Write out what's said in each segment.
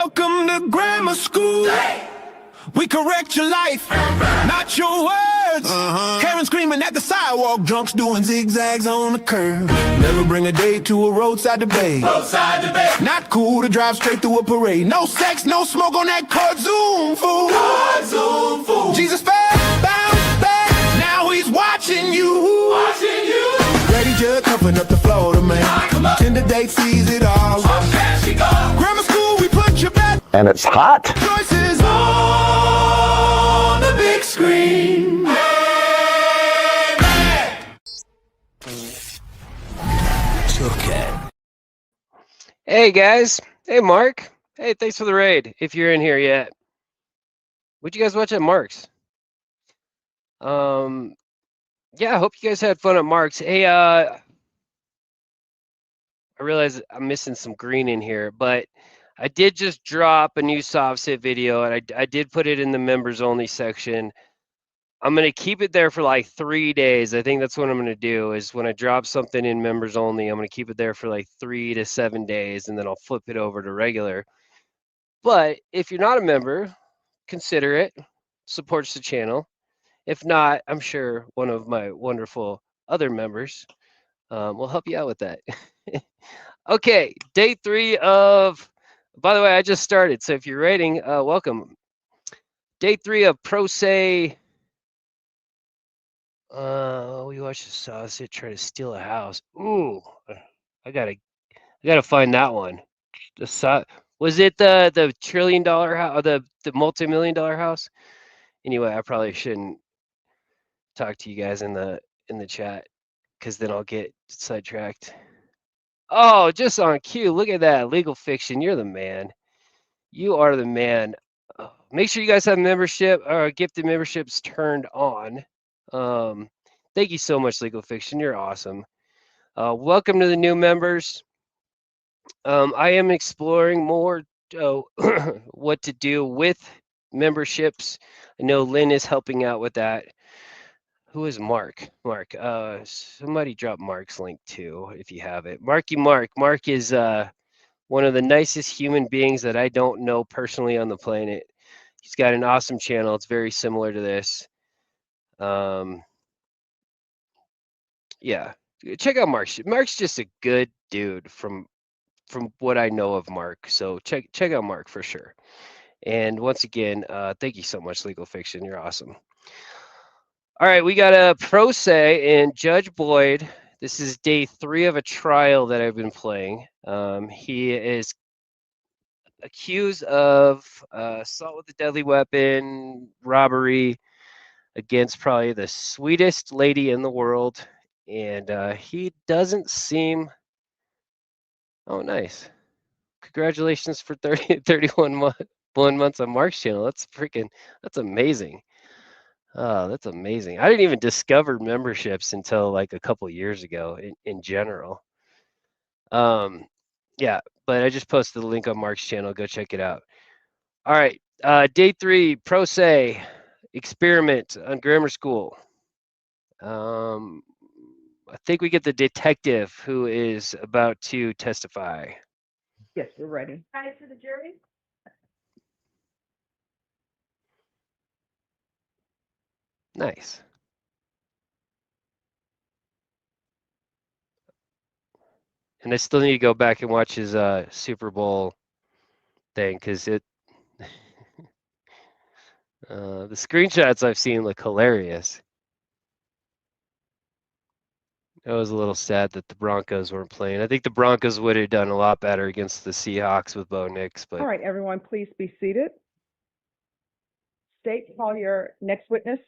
Welcome to grammar school. We correct your life, not your words. Karen screaming at the sidewalk, drunks doing zigzags on the curb. Never bring a date to a roadside debate. Not cool to drive straight through a parade. No sex, no smoke on that card Zoom fool. Jesus fell, bounced back, now he's watching you. Ready to cover up the Florida man. Tender date sees it all. Grammar school, we put you back. And it's hot. Choices on the big screen. Hey guys, hey Mark, hey thanks for the raid. If you're in here yet, what'd you guys watch at Mark's? Yeah, I hope you guys had fun at Mark's. Hey, I realize I'm missing some green in here, but I did just drop a new soft sit video, and I did put it in the members only section. I'm gonna keep it there for like 3 days. I think that's what I'm gonna do. Is when I drop something in members only, I'm gonna keep it there for like 3 to 7 days, and then I'll flip it over to regular. But if you're not a member, consider it. Supports the channel. If not, I'm sure one of my wonderful other members will help you out with that. Okay, day 3 of. By the way, I just started, so if you're rating, welcome. Day 3 of Pro Se. We watched the sausage try to steal a house. Ooh, I gotta find that one. Was it the $1 trillion house, or the multi-million-dollar house? Anyway, I probably shouldn't talk to you guys in the chat, because then I'll get sidetracked. Oh, just on cue. Look at that. Legal Fiction. You're the man. You are the man. Make sure you guys have membership or gifted memberships turned on. Thank you so much, Legal Fiction. You're awesome. Welcome to the new members. I am exploring more what to do with memberships. I know Lynn is helping out with that. Who is Mark? Mark. Somebody drop Mark's link too, if you have it. Marky Mark. Mark is one of the nicest human beings that I don't know personally on the planet. He's got an awesome channel. It's very similar to this. Yeah, check out Mark. Mark's just a good dude from what I know of Mark. So check out Mark for sure. And once again, thank you so much, Legal Fiction. You're awesome. All right, we got a pro se and Judge Boyd. This is day 3 of a trial that I've been playing. He is accused of assault with a deadly weapon, robbery against probably the sweetest lady in the world. And he doesn't seem... Oh, nice. Congratulations for 31 months on Mark's channel. That's amazing. Oh, that's amazing. I didn't even discover memberships until like a couple years ago in general. Yeah, but I just posted the link on Mark's channel. Go check it out. All right, day 3, Pro Se experiment on grammar school. I think we get the detective who is about to testify. Yes, we're ready. Hi for the jury. Nice. And I still need to go back and watch his Super Bowl thing, because the screenshots I've seen look hilarious. I was a little sad that the Broncos weren't playing. I think the Broncos would have done a lot better against the Seahawks with Bo Nix. But All right, everyone, please be seated. State, call your next witness.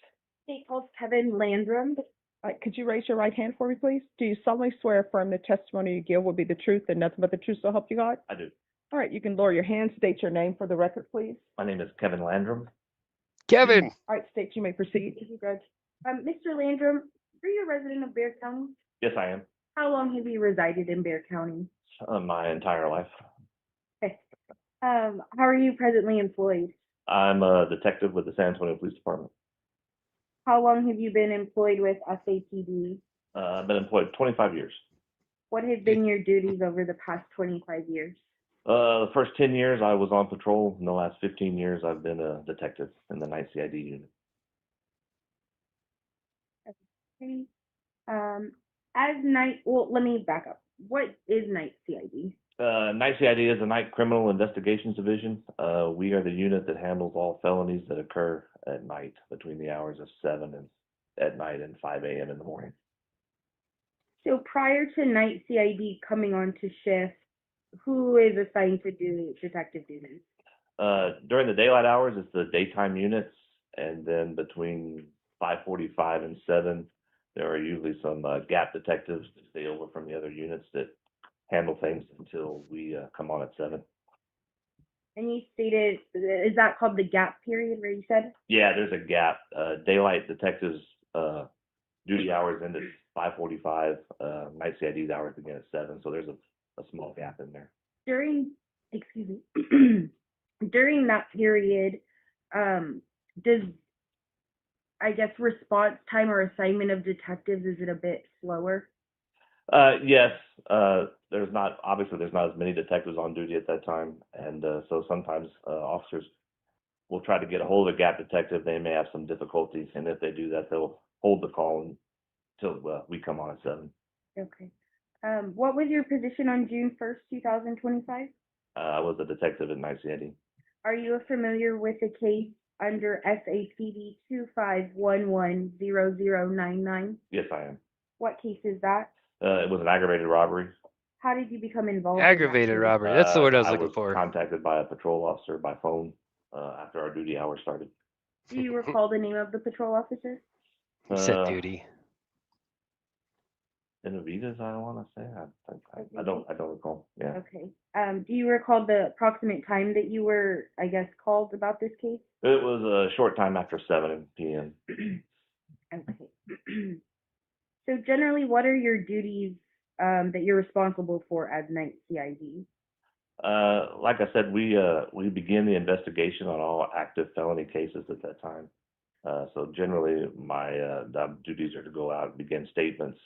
State calls Kevin Landrum. All right, could you raise your right hand for me, please? Do you solemnly swear affirm the testimony you give will be the truth and nothing but the truth, so help you God? I do. All right, you can lower your hand. State your name for the record, please. My name is Kevin Landrum. Kevin. All right, State, you may proceed. Thank you, Greg. Mr. Landrum, are you a resident of Bear County? Yes, I am. How long have you resided in Bear County? My entire life. Okay. How are you presently employed? I'm a detective with the San Antonio Police Department. How long have you been employed with SAPD? I've been employed 25 years. What have been your duties over the past 25 years? The first 10 years I was on patrol. In the last 15 years, I've been a detective in the night CID unit. Okay. Well, let me back up. What is night CID? Night CID is the Night Criminal Investigations Division. We are the unit that handles all felonies that occur at night between the hours of 7 and at night and 5 a.m. in the morning. So prior to night CID coming on to shift, who is assigned to do detective duties? During the daylight hours, it's the daytime units, and then between 5:45 and 7, there are usually some gap detectives that stay over from the other units that handle things until we come on at 7. And you stated, is that called the gap period where you said? Yeah, there's a gap. Daylight detectives duty hours end at 5:45. Night CID's hours begin at 7, so there's a small gap in there. Excuse me, during that period, does, I guess, response time or assignment of detectives, is it a bit slower? Yes, there's not as many detectives on duty at that time, and so sometimes officers will try to get a hold of a gap detective. They may have some difficulties, and if they do that, they'll hold the call until we come on at 7. Okay. What was your position on June 1st, 2025? I was a detective at night CID. Are you familiar with a case under SAPD 25110099? Yes, I am. What case is that? It was an aggravated robbery. How did you become involved in Aggravated that case? robbery. That's the word I was looking was for. contacted by a patrol officer by phone after our duty hours started. Do you recall the name of the patrol officer? He said duty. Benavides, I want to say. I don't recall. Yeah. Okay. Do you recall the approximate time that you were, I guess, called about this case? It was a short time after 7 p.m. Okay. So generally, what are your duties that you're responsible for as night CID? Like I said, we begin the investigation on all active felony cases at that time. So generally, my duties are to go out and begin statements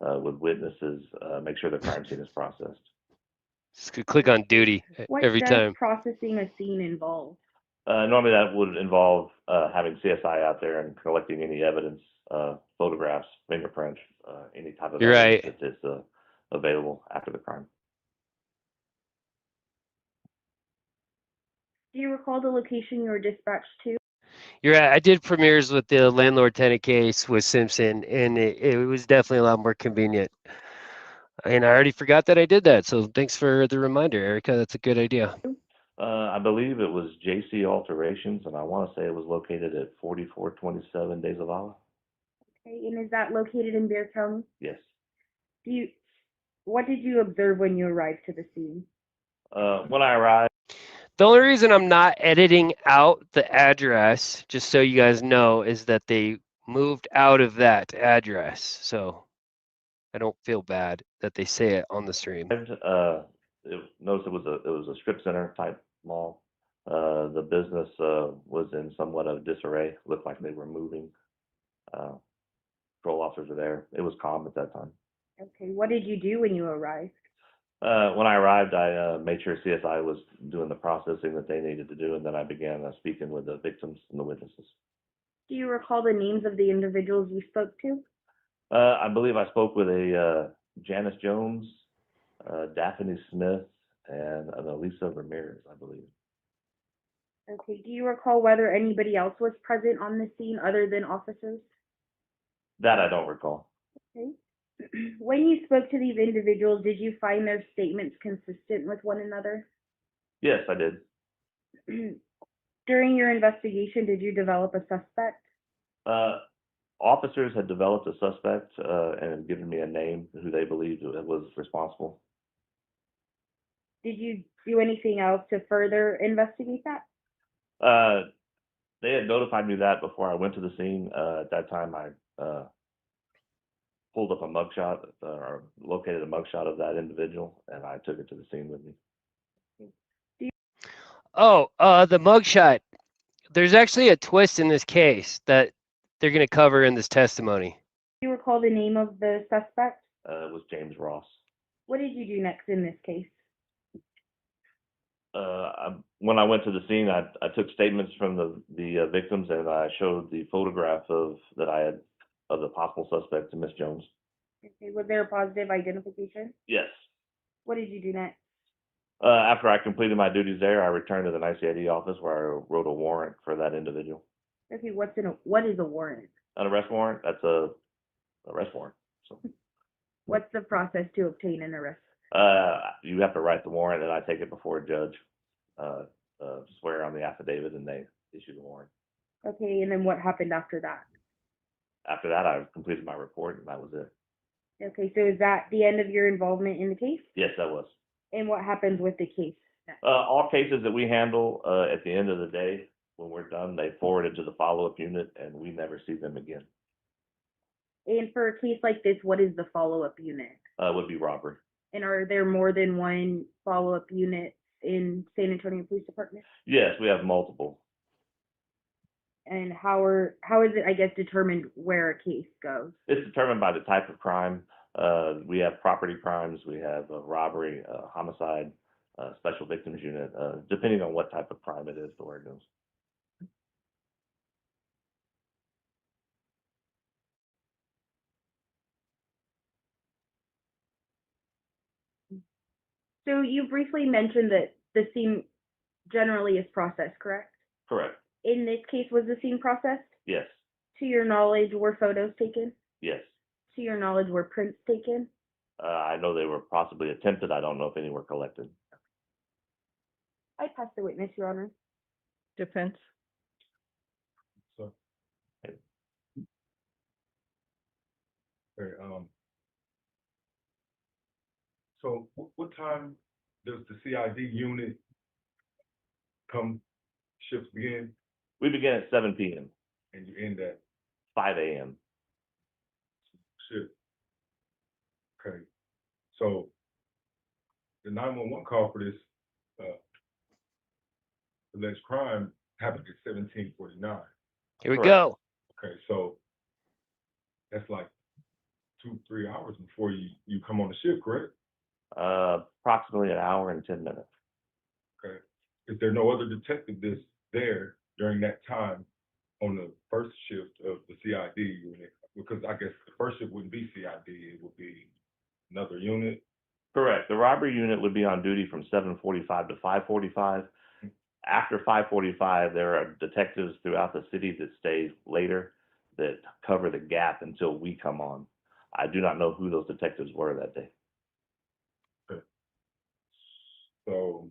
with witnesses, make sure the crime scene is processed. Just click on duty What every does time. processing a scene involve? Normally, that would involve having CSI out there and collecting any evidence, photographs, fingerprints, any type of You're evidence right. that is available after the crime. Do you recall the location you were dispatched to? You're right. I did premieres with the landlord-tenant case with Simpson, and it was definitely a lot more convenient. And I already forgot that I did that, so thanks for the reminder, Erica. That's a good idea. I believe it was JC Alterations, and I want to say it was located at 4427 De Zavala. Okay, and is that located in Bear County? Yes. What did you observe when you arrived to the scene? When I arrived, The only reason I'm not editing out the address, just so you guys know, is that they moved out of that address. So I don't feel bad that they say it on the stream. noticed it was a strip center type mall. The business was in somewhat of disarray. Looked like they were moving. Patrol officers were there. It was calm at that time. Okay, what did you do when you arrived? When I arrived, I made sure CSI was doing the processing that they needed to do, and then I began speaking with the victims and the witnesses. Do you recall the names of the individuals you spoke to? I believe I spoke with a Janice Jones, Daphne Smith, and an Elisa Ramirez, I believe. Okay, do you recall whether anybody else was present on the scene other than officers? That I don't recall. Okay. When you spoke to these individuals, did you find their statements consistent with one another? Yes, I did. During your investigation, did you develop a suspect? Officers had developed a suspect and had given me a name who they believed was responsible. Did you do anything else to further investigate that? They had notified me that before I went to the scene. At that time, I pulled up a mugshot or located a mugshot of that individual, and I took it to the scene with me. Oh, the mugshot. There's actually a twist in this case that they're going to cover in this testimony. Do you recall the name of the suspect? It was James Ross. What did you do next in this case? When I went to the scene, I took statements from the victims, and I showed the photograph that I had of the possible suspect to Miss Jones. Okay. Was there a positive identification? Yes. What did you do next? After I completed my duties there, I returned to the NICID office where I wrote a warrant for that individual. Okay. What is a warrant? An arrest warrant? That's a arrest warrant. So, What's the process to obtain an arrest? you have to write the warrant, and I take it before a judge, swear on the affidavit, and they issue the warrant. Okay. And then what happened after that? After that, I completed my report, and that was it. Okay. So is that the end of your involvement in the case? Yes, that was. And what happens with the case next? All cases that we handle, at the end of the day, when we're done, they forward it to the follow-up unit, and we never see them again. And for a case like this, what is the follow-up unit? Would be robbery. And are there more than one follow-up unit in San Antonio Police Department? Yes, we have multiple. And how is it, I guess, determined where a case goes? It's determined by the type of crime. We have property crimes, we have robbery, homicide, special victims unit, depending on what type of crime it is, to where it goes. So you briefly mentioned that the scene generally is processed, correct? Correct. In this case, was the scene processed? Yes. To your knowledge, were photos taken? Yes. To your knowledge, were prints taken? I know they were possibly attempted. I don't know if any were collected. I pass the witness, Your Honor. Defense. So, okay, so what time does the CID unit come shifts begin We begin at 7 p.m., and you end at 5 a.m. shift? Okay, so the 911 call for this alleged crime happened at 17:49. Here we Correct. go. Okay, so that's like 2-3 hours before you come on the shift, correct? Approximately an hour and 10 minutes. Okay. Is there no other detective that's there during that time on the first shift of the CID unit? Because I guess the first shift wouldn't be CID, it would be another unit. Correct. The robbery unit would be on duty from 7:45 to 5:45. After 5:45, there are detectives throughout the city that stay later that cover the gap until we come on. I do not know who those detectives were that day. So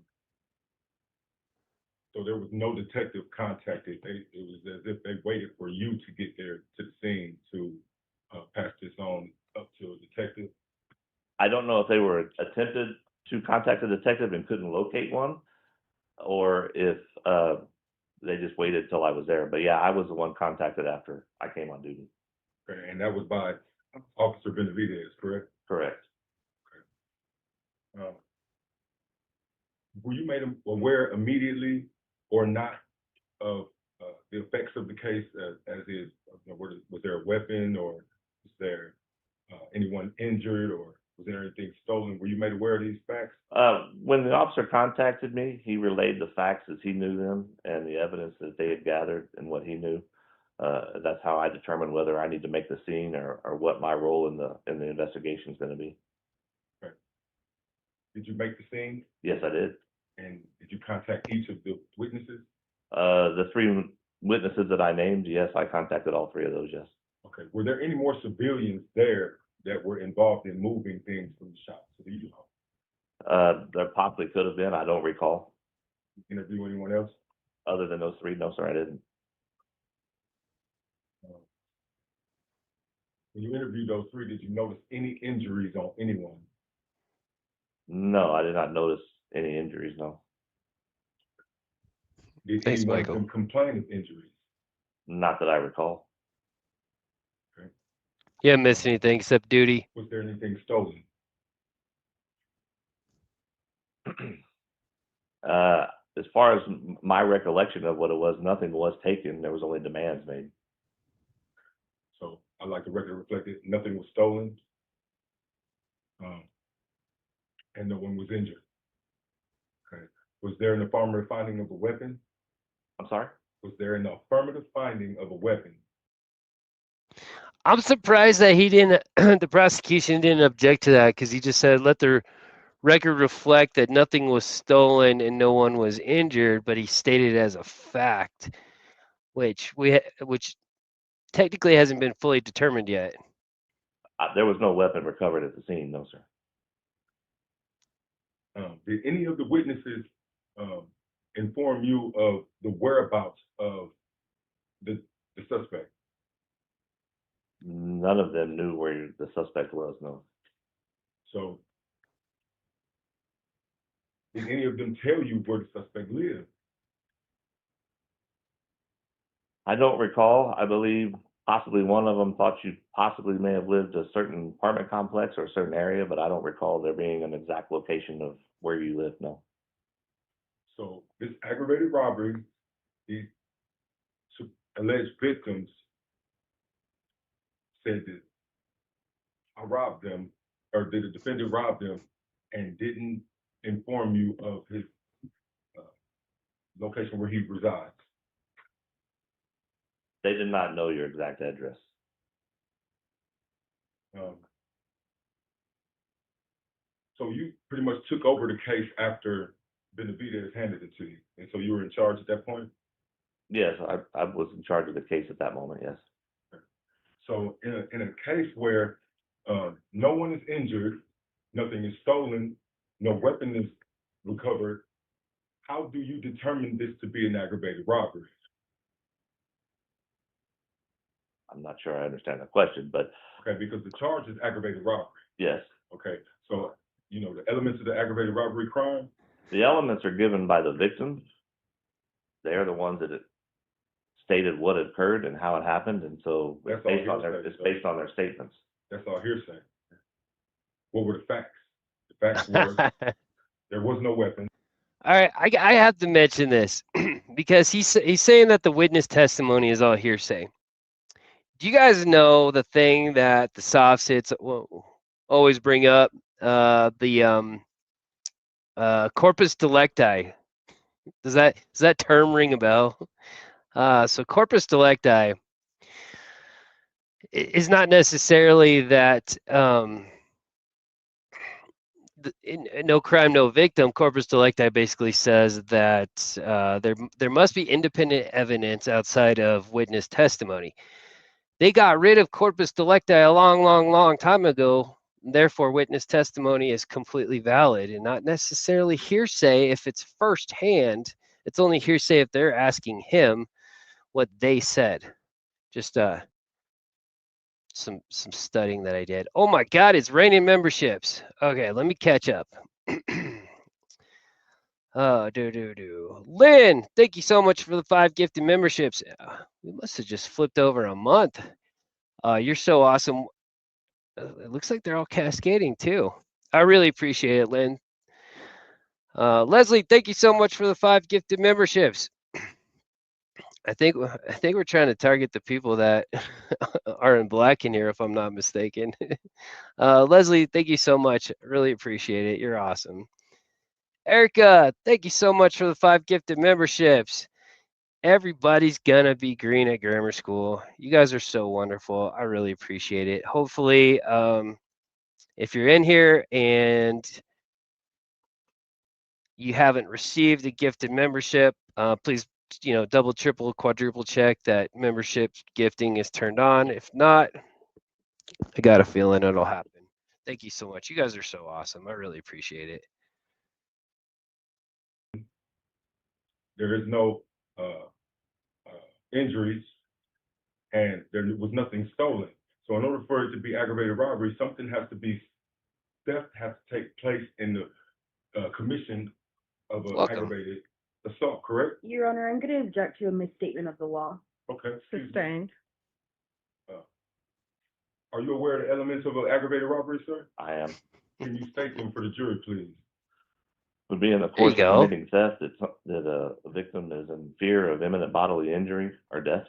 there was no detective contacted. It was as if they waited for you to get there to the scene to pass this on up to a detective. I don't know if they were attempted to contact a detective and couldn't locate one, or if they just waited till I was there. But yeah, I was the one contacted after I came on duty. Okay, and that was by Officer Benavidez, correct? Correct. Were you made aware immediately or not of the effects of the case as is? Was there a weapon, or was there anyone injured, or was there anything stolen? Were you made aware of these facts? When the officer contacted me, he relayed the facts as he knew them and the evidence that they had gathered and what he knew. That's how I determined whether I need to make the scene or what my role in the investigation is going to be. Okay. Did you make the scene? Yes, I did. And did you contact each of the witnesses? The 3 witnesses that I named, yes, I contacted all 3 of those, yes. Okay. Were there any more civilians there that were involved in moving things from the shop to the U-Haul? There possibly could have been. I don't recall. Interview anyone else? Other than those 3, no, sir, I didn't. When you interviewed those 3, did you notice any injuries on anyone? No, I did not notice any injuries, no. Did Thanks, anyone Michael. complain of injuries? Not that I recall. You haven't missed anything except duty. Was there anything stolen? As far as my recollection of what it was, nothing was taken. There was only demands made. So I like the record reflected, nothing was stolen. And no one was injured. Okay. Was there an affirmative finding of a weapon? I'm sorry? Was there an affirmative finding of a weapon? I'm surprised that he didn't, the prosecution didn't object to that because he just said, let the record reflect that nothing was stolen and no one was injured, but he stated it as a fact, which technically hasn't been fully determined yet. There was no weapon recovered at the scene, no, sir. Did any of the witnesses inform you of the whereabouts of the suspect? None of them knew where the suspect was, no. So, did any of them tell you where the suspect lived? I don't recall. I believe possibly one of them thought you possibly may have lived a certain apartment complex or a certain area, but I don't recall there being an exact location of where you live, no. So, this aggravated robbery, these alleged victims said that I robbed them, or did the defendant rob them and didn't inform you of his location where he resides? They did not know your exact address. So you pretty much took over the case after Benavidez handed it to you, and so you were in charge at that point? Yes, I was in charge of the case at that moment, yes. So in a case where no one is injured, nothing is stolen, no weapon is recovered, how do you determine this to be an aggravated robbery? I'm not sure I understand the question, but Okay, because the charge is aggravated robbery. yes. Okay, so you know the elements of the aggravated robbery crime. The elements are given by the victims. They're the ones that stated what occurred and how it happened, and so That's it's based all on their hearsay, based on their statements. That's all hearsay. What were the facts? The facts were there was no weapon. All right, I have to mention this because he's saying that the witness testimony is all hearsay. Do you guys know the thing that the soft hits always bring up? The corpus delicti. Does that term ring a bell? So corpus delicti is not necessarily that no crime, no victim. Corpus delicti basically says that there must be independent evidence outside of witness testimony. They got rid of corpus delicti a long time ago. Therefore, witness testimony is completely valid and not necessarily hearsay if it's firsthand. It's only hearsay if they're asking him what they said. Just some studying that I did. Oh my God, it's raining memberships. Okay, let me catch up. Lynn, thank you so much for the 5 gifted memberships. We must have just flipped over a month. You're so awesome. It looks like they're all cascading too. I really appreciate it, Lynn. Leslie, thank you so much for the 5 gifted memberships. I think we're trying to target the people that are in black in here, if I'm not mistaken. Leslie, thank you so much. Really appreciate it. You're awesome. Erica, thank you so much for the 5 gifted memberships. Everybody's gonna be green at grammar school. You guys are so wonderful. I really appreciate it. Hopefully, if you're in here and you haven't received a gifted membership, please, double, triple, quadruple check that membership gifting is turned on. If not, I got a feeling it'll happen. Thank you so much. You guys are so awesome. I really appreciate it. There is no injuries, and there was nothing stolen. So in order for it to be aggravated robbery, something has to be, theft has to take place in the commission of an aggravated assault, correct? Your Honor, I'm going to object to a misstatement of the law. Okay. excuse me. Sustained. Are you aware of the elements of an aggravated robbery, sir? I am. Can you state them for the jury, please? Would be in the There you course of go. committing theft that a victim is in fear of imminent bodily injury or death.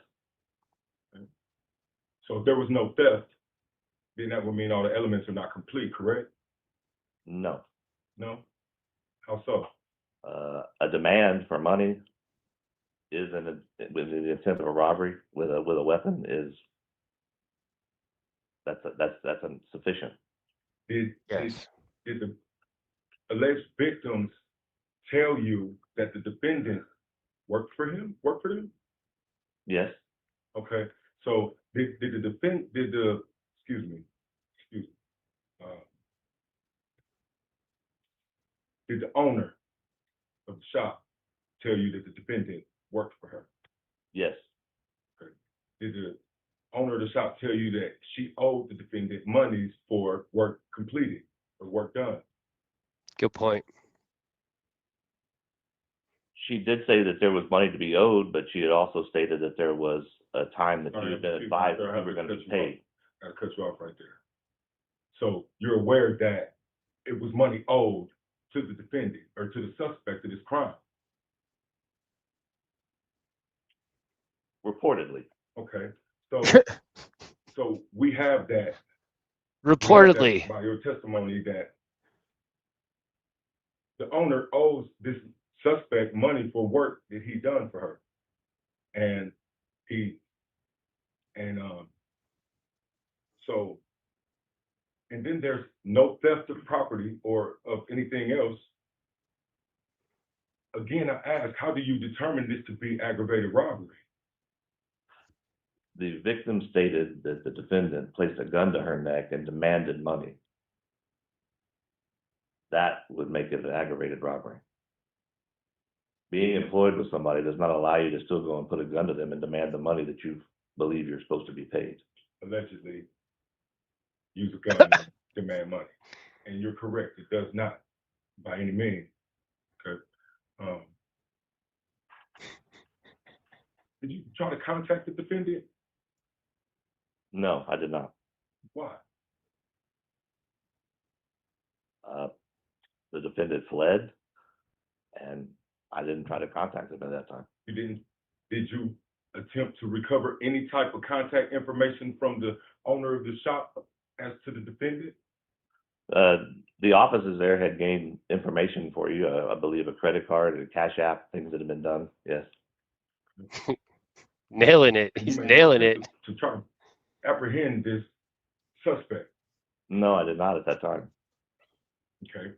So if there was no theft, then that would mean all the elements are not complete, correct? No. No? How so? A demand for money is with the intent of a robbery with a weapon is that's sufficient. Did Yes. the alleged victims tell you that the defendant worked for them? Yes. Okay. So did the excuse me, did the owner of the shop tell you that the defendant worked for her? Yes. Okay. Did the owner of the shop tell you that she owed the defendant monies for work completed or work done? Good point. She did say that there was money to be owed, but she had also stated that there was a time that Sorry, you had been excuse me, advised sir, I that you have were to going to cut be you off. paid. I'll cut you off right there. So you're aware that it was money owed to the defendant or to the suspect of this crime? Reportedly. Okay. So we have that Reportedly. by your testimony that the owner owes this suspect money for work that he done for her. And so and then there's no theft of property or of anything else. Again, I ask, how do you determine this to be aggravated robbery? The victim stated that the defendant placed a gun to her neck and demanded money. That would make it an aggravated robbery. Being employed with somebody does not allow you to still go and put a gun to them and demand the money that you believe you're supposed to be paid. Allegedly use a gun and demand money. And you're correct, it does not by any means. Okay. Did you try to contact the defendant? No, I did not. Why? The defendant fled, and I didn't try to contact him at that time. You didn't? Did you attempt to recover any type of contact information from the owner of the shop as to the defendant? The offices there had gained information for you, I believe a credit card, a cash app, things that have been done, yes. Nailing it. And He's you made no nailing it. attempt to try to apprehend this suspect. No, I did not at that time. Okay.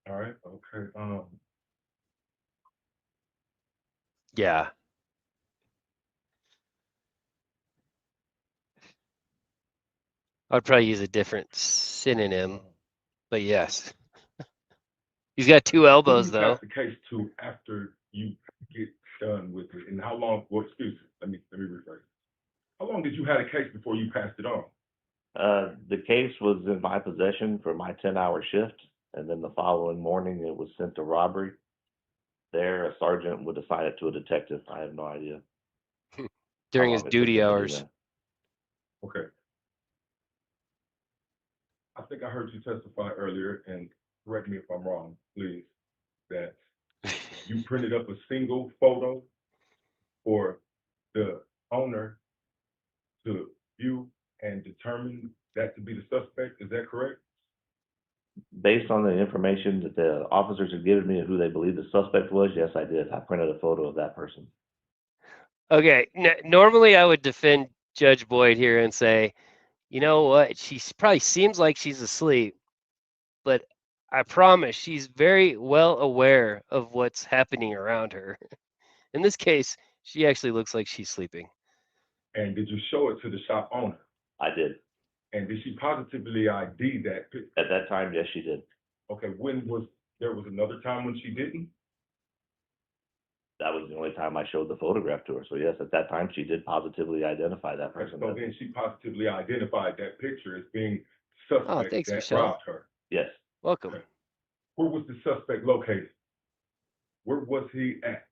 All right. Okay. Yeah. I'd probably use a different synonym, but yes. He's got two Who elbows, do you though. pass the case to after you get done with it, and how long? Well, excuse me. Let me rephrase. How long did you have a case before you passed it on? The case was in my possession for my 10-hour shift, and then the following morning it was sent to robbery. There, a sergeant would assign it to a detective. I have no idea. During how his long it took duty them to do hours. that. Okay. I think I heard you testify earlier, and correct me if I'm wrong, please, that you printed up a single photo for the owner to view and determine that to be the suspect. Is that correct? Based on the information that the officers had given me of who they believed the suspect was, yes, I did. I printed a photo of that person. Okay. Normally, I would defend Judge Boyd here and say, you know what? She probably seems like she's asleep, but I promise she's very well aware of what's happening around her. In this case, she actually looks like she's sleeping. And did you show it to the shop owner? I did. And did she positively ID that picture? At that time, yes, she did. Okay, when was there was another time when she didn't? That was the only time I showed the photograph to her. So yes, at that time, she did positively identify that person. So then she positively identified that picture as being Oh, suspect thanks, that Michelle. robbed her. Yes. Welcome. Okay. Where was the suspect located? Where was he at?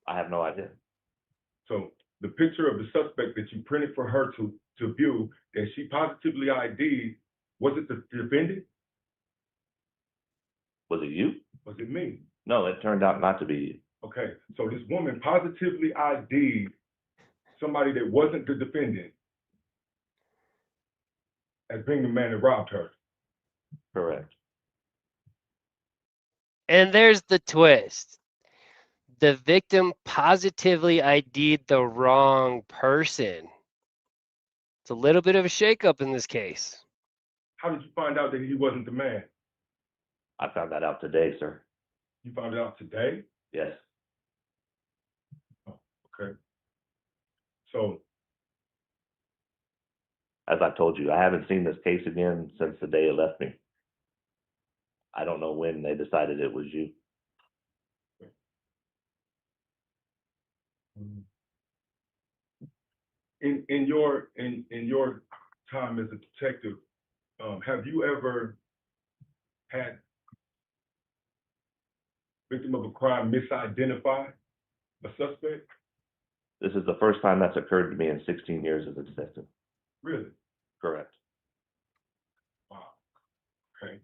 I have no idea. So the picture of the suspect that you printed for her to view, that she positively ID'd, was it the defendant? Was it you? Was it me? No, it turned out not to be you. Okay, so this woman positively ID'd somebody that wasn't the defendant as being the man that robbed her. Correct. And there's the twist. The victim positively ID'd the wrong person. It's a little bit of a shakeup in this case. How did you find out that he wasn't the man? I found that out today, sir. You found it out today? Yes. Oh, okay. So, As I told you, I haven't seen this case again since the day it left me. I don't know when they decided it was you. in your time as a detective, have you ever had victim of a crime misidentify a suspect? This is the first time that's occurred to me in 16 years as a detective. Really? Correct. Wow. Okay.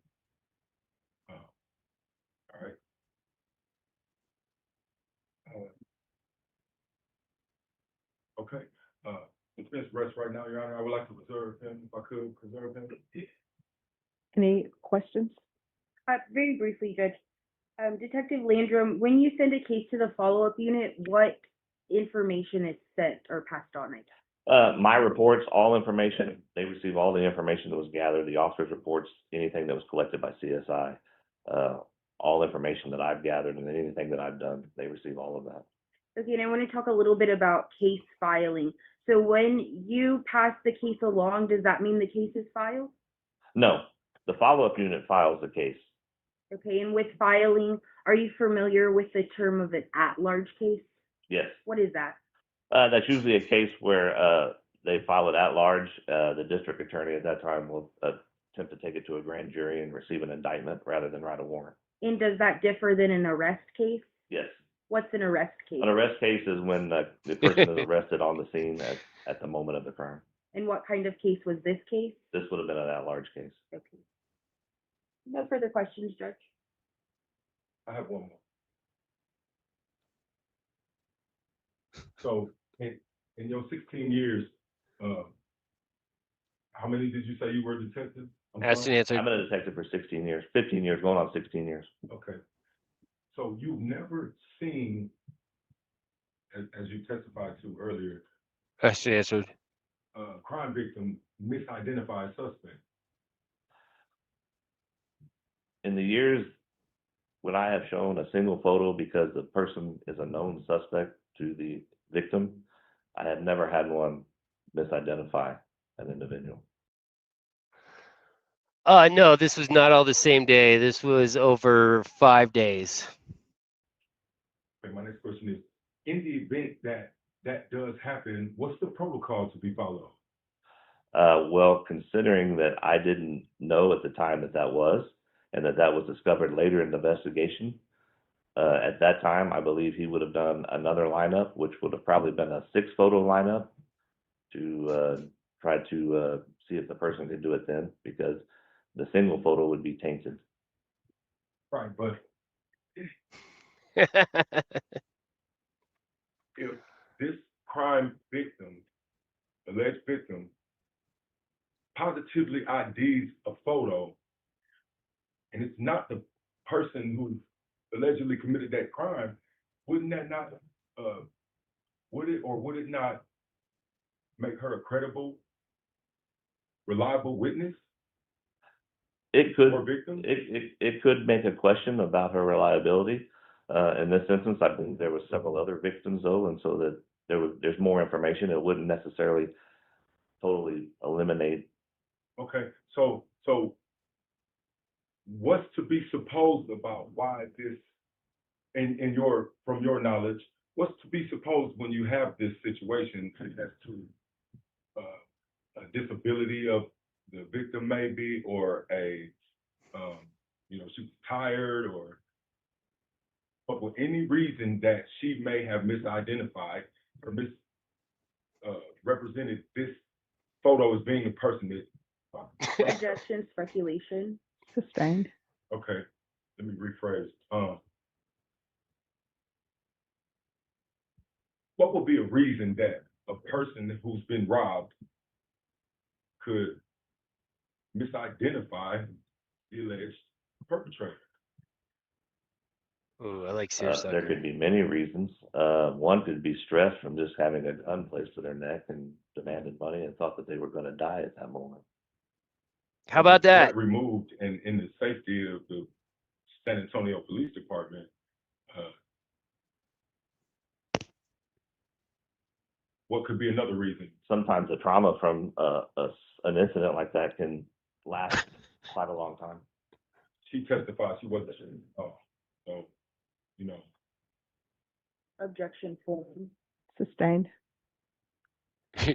All right. Okay. Defense rests right now, Your Honor. I would like to preserve him, if I could preserve him. Any questions? Very briefly, Judge. Detective Landrum, when you send a case to the follow-up unit, what information is sent or passed on, I guess? My reports, all information, they receive all the information that was gathered, the officer's reports, anything that was collected by CSI, all information that I've gathered and anything that I've done, they receive all of that. Okay, and I want to talk a little bit about case filing. So when you pass the case along, does that mean the case is filed? No, the follow-up unit files the case. Okay, and with filing, are you familiar with the term of an at-large case? Yes. What is that? That's usually a case where they file it at large. The district attorney at that time will attempt to take it to a grand jury and receive an indictment rather than write a warrant. And does that differ than an arrest case? Yes. What's an arrest case? An arrest case is when the person is arrested on the scene at the moment of the crime. And what kind of case was this case? This would have been an at-large case. Okay. No further questions, Judge. I have one more. So, in your 16 years, how many did you say you were a detective? Asked and answered. I've been a detective for 16 years, 15 years, going on 16 years. Okay. So you've never seen, as you testified to earlier, Asked and answered. a crime victim misidentify a suspect? In the years when I have shown a single photo because the person is a known suspect to the victim, I have never had one misidentify an individual. No, this was not all the same day. This was over 5 days. Okay, my next question is, in the event that that does happen, what's the protocol to be followed? Well, considering that I didn't know at the time that that was, and that that was discovered later in the investigation, at that time, I believe he would have done another lineup, which would have probably been a 6-photo lineup to try to see if the person could do it then, because the single photo would be tainted. Right, but if this crime victim, alleged victim, positively IDs a photo, and it's not the person who allegedly committed that crime, wouldn't that not, would it not make her a credible, reliable witness It could, or victim? it could make a question about her reliability. In this instance, I believe there were several other victims though, and so that there's more information. It wouldn't necessarily totally eliminate. Okay, so what's to be supposed about why this, from your knowledge, what's to be supposed when you have this situation as to a disability of the victim maybe, or she's tired, but for any reason that she may have misidentified or misrepresented this photo as being the person that. Suggestion, speculation. Sustained. Okay, let me rephrase. What would be a reason that a person who's been robbed could misidentify the alleged perpetrator? Ooh, I like There seersucker. could be many reasons. One could be stress from just having a gun placed to their neck and demanded money and thought that they were going to die at that moment. How about that? Got removed and in the safety of the San Antonio Police Department. What could be another reason? Sometimes the trauma from an incident like that can last quite a long time. She testified she wasn't. Oh, so you know. Objection form. Sustained.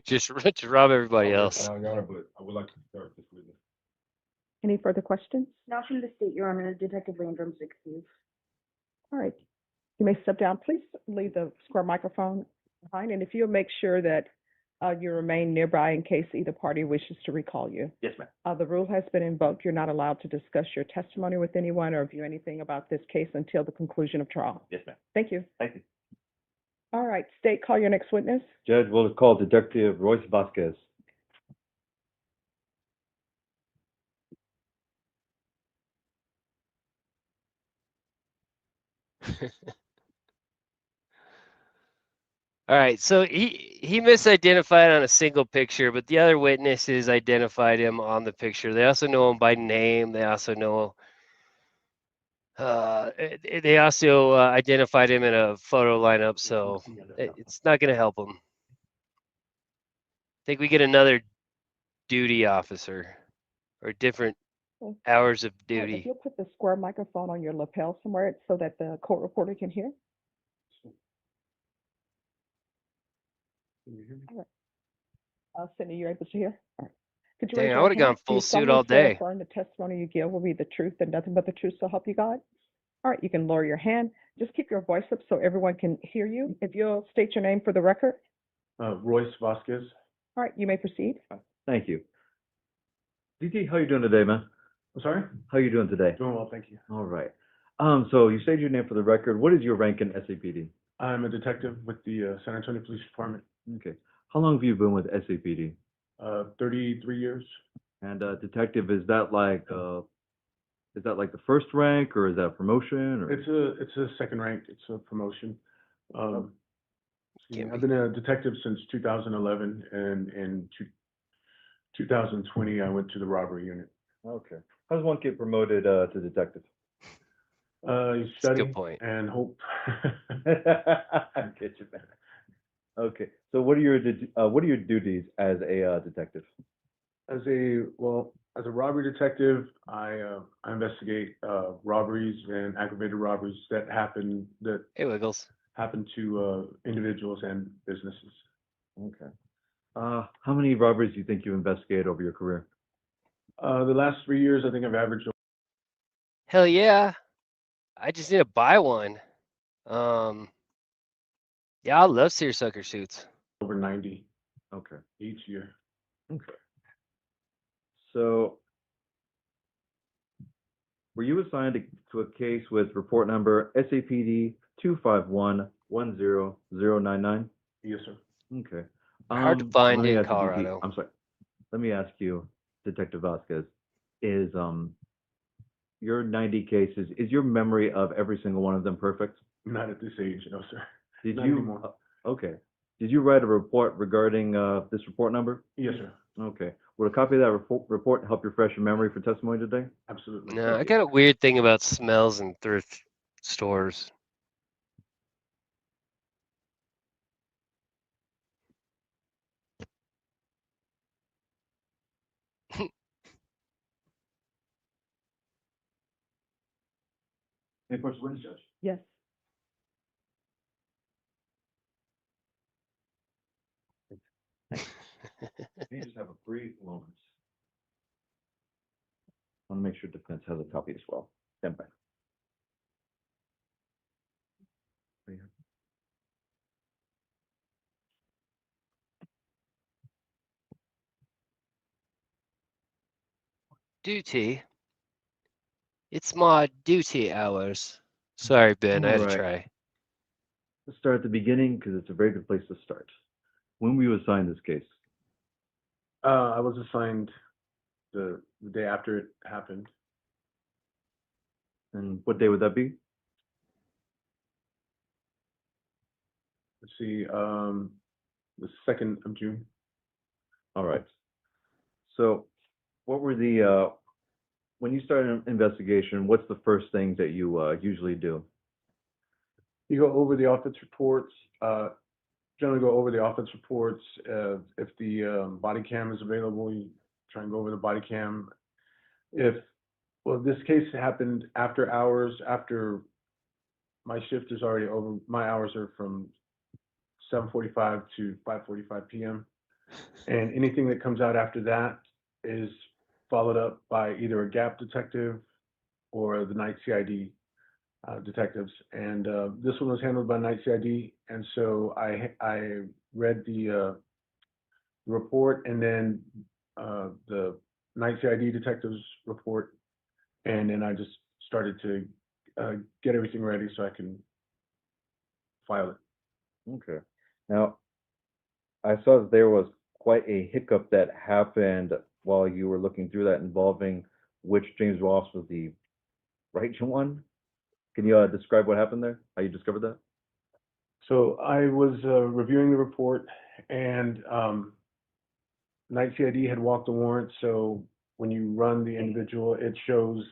Just to rob everybody Okay, else. Your Honor, but I would like to start this witness. Any further questions? Not from the state, Your Honor. Detective Landrum's excused. All right. You may step down. Please leave the square microphone behind, and if you'll make sure that you remain nearby in case either party wishes to recall you. Yes, ma'am. The rule has been invoked. You're not allowed to discuss your testimony with anyone or view anything about this case until the conclusion of trial. Yes, ma'am. Thank you. Thank you. All right, State, call your next witness. Judge will call Detective Royce Vasquez. All right, so he misidentified on a single picture, but the other witnesses identified him on the picture. They also know him by name. They also know. They also identified him in a photo lineup, so it's not going to help him. I think we get another duty officer or different hours of All right, if duty. you'll put the square microphone on your lapel somewhere so that the court reporter can hear. All right. Sydney, you're able to hear? All right. Could you Dang, raise I your would've hand? gone Do you full suit solemnly all swear or day. affirm the testimony you give will be the truth and nothing but the truth, so help you God? All right, you can lower your hand. Just keep your voice up so everyone can hear you. If you'll state your name for the record. Royce Vasquez. All right, you may proceed. Thank you. DT, how you doing today, man? I'm sorry? How you doing today? Doing well, thank you. All right. So you stated your name for the record. What is your rank in SAPD? I'm a detective with the San Antonio Police Department. Okay. How long have you been with SAPD? 33 years. And detective, is that like the first rank or is that a promotion? Or? It's a second rank. It's a promotion. Can't I've been a detective since 2011, and in 2020 I went to the robbery unit. Okay. How does one get promoted to detective? You That's a study good point. and hope. I get you, man. Okay. So what are your duties as a detective? As a robbery detective, I investigate robberies and aggravated robberies that happen Hey, Wiggles. to individuals and businesses. Okay. How many robberies do you think you investigated over your career? The last 3 years, I think I've averaged Hell yeah. I just need to buy one. Yeah, I love seersucker suits. over 90 Okay. each year. Okay. So, were you assigned to a case with report number SAPD 251-10099? Yes, sir. Okay. Hard to find let me in ask you, DT Colorado. I'm sorry. Let me ask you, Detective Vasquez, is your 90 cases, is your memory of every single one of them perfect? Not at this age, no, sir. Did Not you? anymore. Okay. Did you write a report regarding this report number? Yes, sir. Okay. Would a copy of that report help refresh your memory for testimony today? Absolutely. No, Thank I you. got a weird thing about smells in thrift stores. Any questions, witness judge? Yes. May I just have a brief moment? I want to make sure defense has a copy as well. Stand by. Right here. Duty. It's my duty hours. Sorry, Ben, I had to All right. try. Let's start at the beginning because it's a very good place to start. When were you assigned this case? I was assigned the day after it happened. And what day would that be? let's see, the 2nd of June. All right. So what were when you start an investigation, what's the first thing that you usually do? You go over the offense reports, generally go over the offense reports. If the body cam is available, you try and go over the body cam. Well, this case happened after hours, after my shift is already over. My hours are from 7:45 to 5:45 p.m. And anything that comes out after that is followed up by either a gap detective or the night CID detectives. And this one was handled by night CID. And so I read the report and then the night CID detectives report. And then I just started to get everything ready so I can file it. Okay. Now, I saw that there was quite a hiccup that happened while you were looking through that involving which James Ross was the right one. Can you describe what happened there? How you discovered that? So I was reviewing the report, and night CID had walked the warrant. So when you run the individual, it shows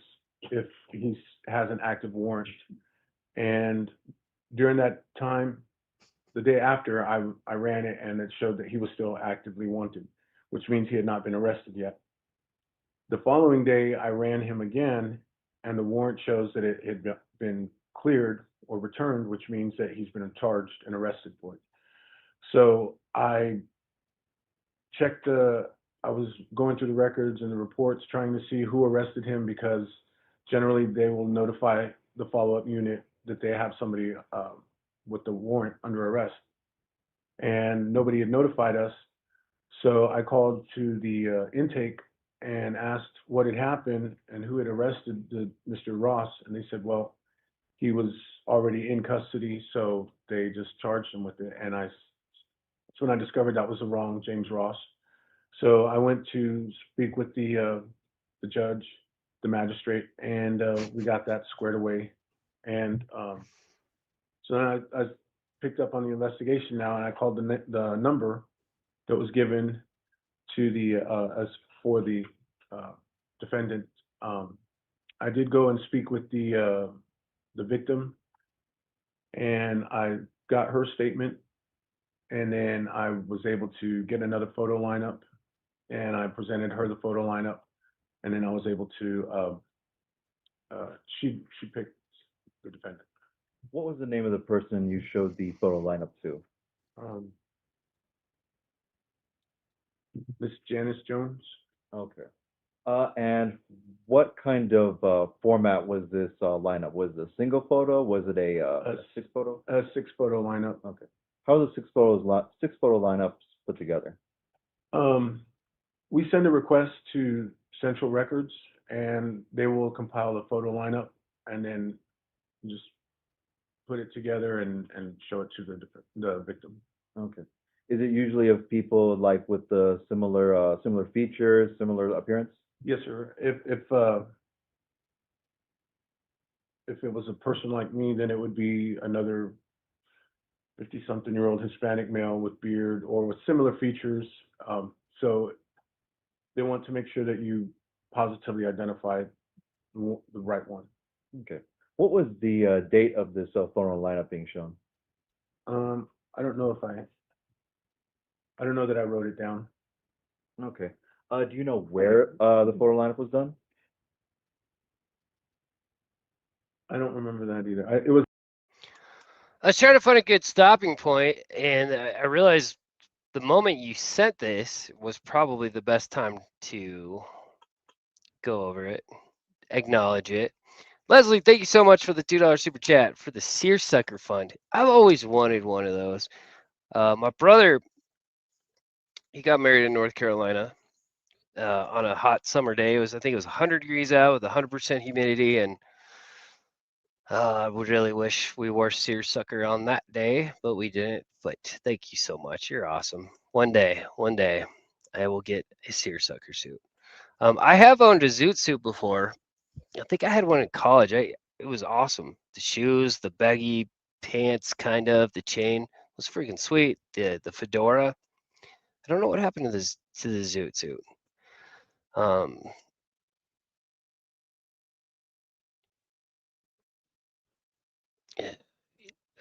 if he has an active warrant. And during that time, the day after, I ran it, and it showed that he was still actively wanted, which means he had not been arrested yet. The following day, I ran him again, and the warrant shows that it had been cleared or returned, which means that he's been charged and arrested for it. So I I was going through the records and the reports trying to see who arrested him, because generally they will notify the follow-up unit that they have somebody with the warrant under arrest. And nobody had notified us. So I called to the intake and asked what had happened and who had arrested Mr. Ross. And they said, well, he was already in custody, so they just charged him with it. And that's when I discovered that was the wrong James Ross. So I went to speak with the judge, the magistrate, and we got that squared away. And so then I picked up on the investigation now, and I called the number that was given to the as for the defendant. I did go and speak with the victim, and I got her statement, and then I was able to get another photo lineup, and I presented her the photo lineup, and then I was able to she picked the defendant. What was the name of the person you showed the photo lineup to? Miss Janice Jones. Okay. And what kind of format was this lineup? Was it a single photo? Was it a 6 photo? A 6 photo lineup. Okay. How are the 6 photo lineups put together? We send a request to Central Records, and they will compile a photo lineup and then just put it together and show it to the victim. Okay. Is it usually of people like with the similar features, similar appearance? Yes, sir. If it was a person like me, then it would be another 50-something-year-old Hispanic male with beard or with similar features. So they want to make sure that you positively identify the right one. Okay. What was the date of this photo lineup being shown? I don't know that I wrote it down. Okay. Do you know where the photo lineup was done? I don't remember that either. It was. I was trying to find a good stopping point, and I realized the moment you sent this was probably the best time to go over it, acknowledge it. Leslie, thank you so much for the $2 super chat for the Seersucker Fund. I've always wanted one of those. My brother, he got married in North Carolina on a hot summer day. I think it was 100 degrees out with 100% humidity, and I would really wish we wore seersucker on that day, but we didn't. But thank you so much. You're awesome. One day, I will get a seersucker suit. I have owned a zoot suit before. I think I had one in college. It was awesome. The shoes, the baggy pants, kind of the chain was freaking sweet. The fedora. I don't know what happened to the zoot suit.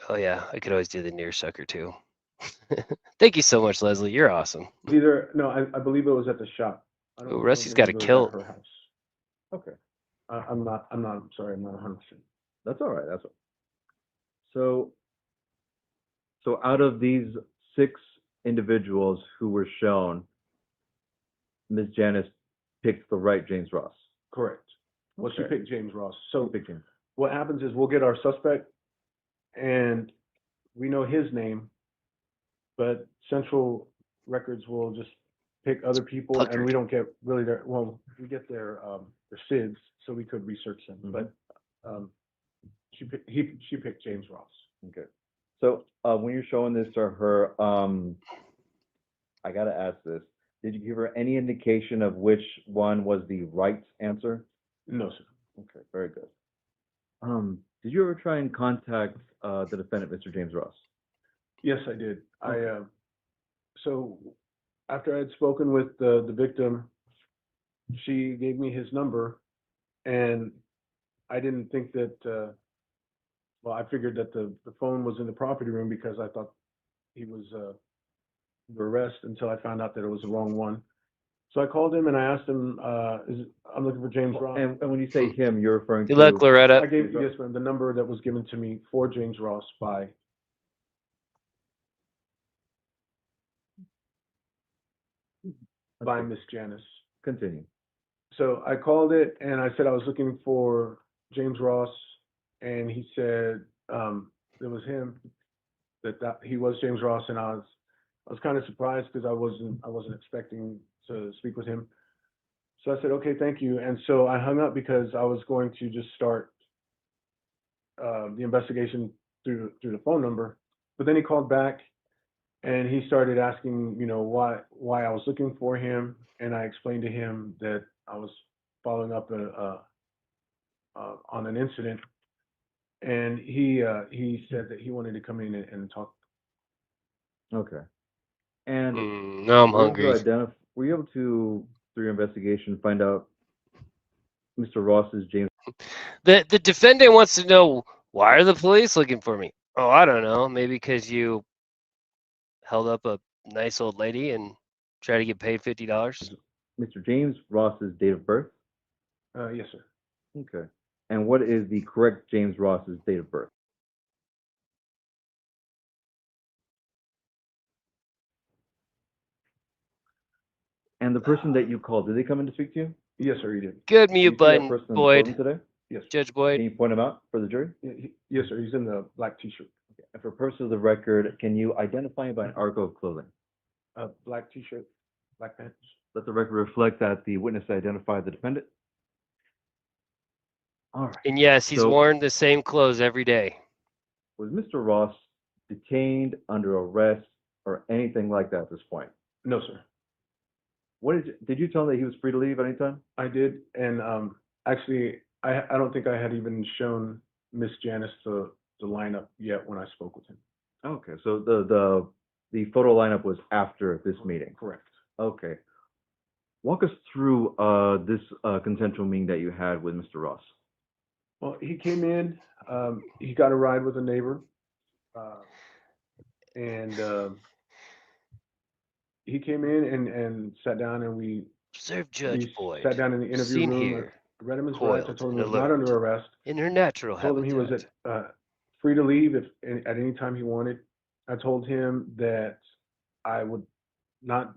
Oh yeah, I could always do the near sucker too. Thank you so much, Leslie. You're awesome. I believe it was at the shop. I Ooh, don't Rusty's got a believe it was kilt. at her house. Okay, I'm sorry, I'm not 100%. that's all right. That's all. So out of these 6 individuals who were shown, Ms. Janice picked the right James Ross. Correct. Well, she Okay. picked James Ross. So Picked him. what happens is we'll get our suspect, and we know his name, but Central Records will just pick other people, and puckered. we don't get really we get their SIDS, so we could research them. Mhm. But she picked James Ross. Okay. So when you're showing this to her, I gotta ask this. Did you give her any indication of which one was the right answer? No, sir. Okay, very good. Did you ever try and contact the defendant, Mr. James Ross? Yes, I did. So after I had spoken with the victim, she gave me his number, and I didn't think that. Well, I figured that the phone was in the property room because I thought he was under arrest until I found out that it was the wrong one. So I called him and I asked him, I'm looking for James Ross. And when you say him, you're referring Good to luck, Loretta. I gave, yes, ma'am, the number that was given to me for James Ross by Miss Janice. Continue. So I called it and I said I was looking for James Ross, and he said it was him, that he was James Ross, and I was kind of surprised because I wasn't expecting to speak with him. So I said, okay, thank you. And so I hung up because I was going to just start the investigation through the phone number. But then he called back and he started asking, why I was looking for him, and I explained to him that I was following up on an incident, and he said that he wanted to come in and talk. Okay. And Now I'm were you able to hungry. were you able to, through your investigation, find out Mr. Ross's James? The defendant wants to know, why are the police looking for me? Oh, I don't know. Maybe because you held up a nice old lady and tried to get paid $50. Mr. James Ross's date of birth? Yes, sir. Okay. And what is the correct James Ross's date of birth? And the person that you called, did they come in to speak to you? Yes, sir, he did. Good Can you mute see that button, person in the Boyd. courtroom today? Yes. Judge Boyd. Can you point him out for the jury? Yes, sir. He's in the black T-shirt. Okay. And for purposes of the record, can you identify him by an article of clothing? Black T-shirt, black pants. Let the record reflect that the witness identified the defendant. All right. And yes, he's So- worn the same clothes every day. Was Mr. Ross detained, under arrest, or anything like that at this point? No, sir. What did you tell him that he was free to leave at any time? I did, and actually, I don't think I had even shown Miss Janice the lineup yet when I spoke with him. Okay, so the photo lineup was after this meeting. Correct. Okay. Walk us through this consensual meeting that you had with Mr. Ross. Well, he came in, he got a ride with a neighbor, and he came in and sat down, and we Observe Judge Boyd. sat down in the interview Seen room. here. I read him his rights. I Coiled told him and he was not alert. under arrest. In her natural I told him he was habitat. free to leave at any time he wanted. I told him that I would not.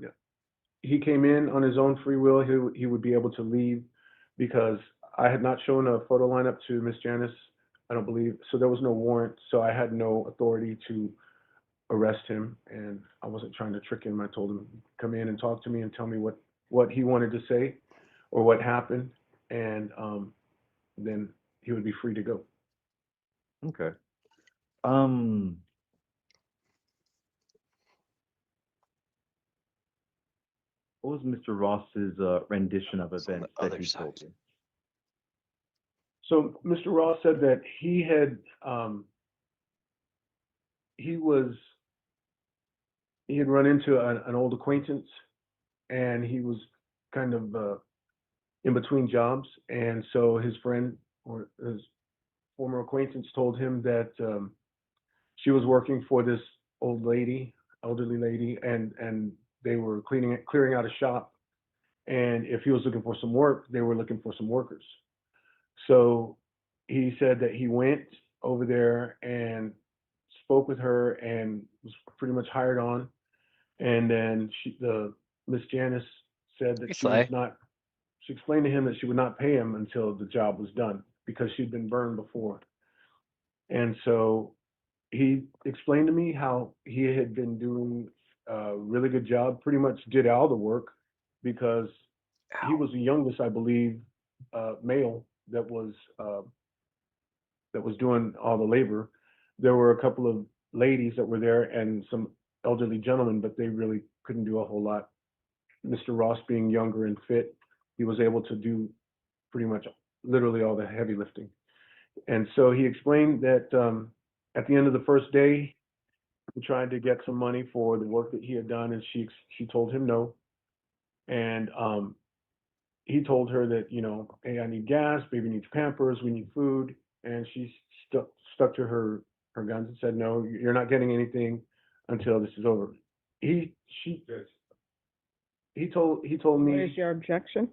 He came in on his own free will. He would be able to leave because I had not shown a photo lineup to Miss Janice, I don't believe. So there was no warrant. So I had no authority to arrest him, and I wasn't trying to trick him. I told him come in and talk to me and tell me what he wanted to say or what happened, and then he would be free to go. Okay. What was Mr. Ross's rendition of It's on events the that other he side. told you? So Mr. Ross said that he was he had run into an old acquaintance, and he was kind of in between jobs, and so his friend or his former acquaintance told him that she was working for this old lady, elderly lady, and they were clearing out a shop, and if he was looking for some work, they were looking for some workers. So he said that he went over there and spoke with her and was pretty much hired on. And then the Miss Janice said that Hey, she was Sly. not. She explained to him that she would not pay him until the job was done because she'd been burned before. And so he explained to me how he had been doing a really good job, pretty much did all the work because he Ow. was the youngest, I believe, male that was doing all the labor. There were a couple of ladies that were there and some elderly gentlemen, but they really couldn't do a whole lot. Mr. Ross, being younger and fit, he was able to do pretty much literally all the heavy lifting. And so he explained that at the end of the first day, he tried to get some money for the work that he had done, and she told him no. And he told her that, you know, hey, I need gas, baby needs Pampers, we need food, and she stuck to her guns and said, no, you're not getting anything until this is over. He she Yes. he told What me. is your objection?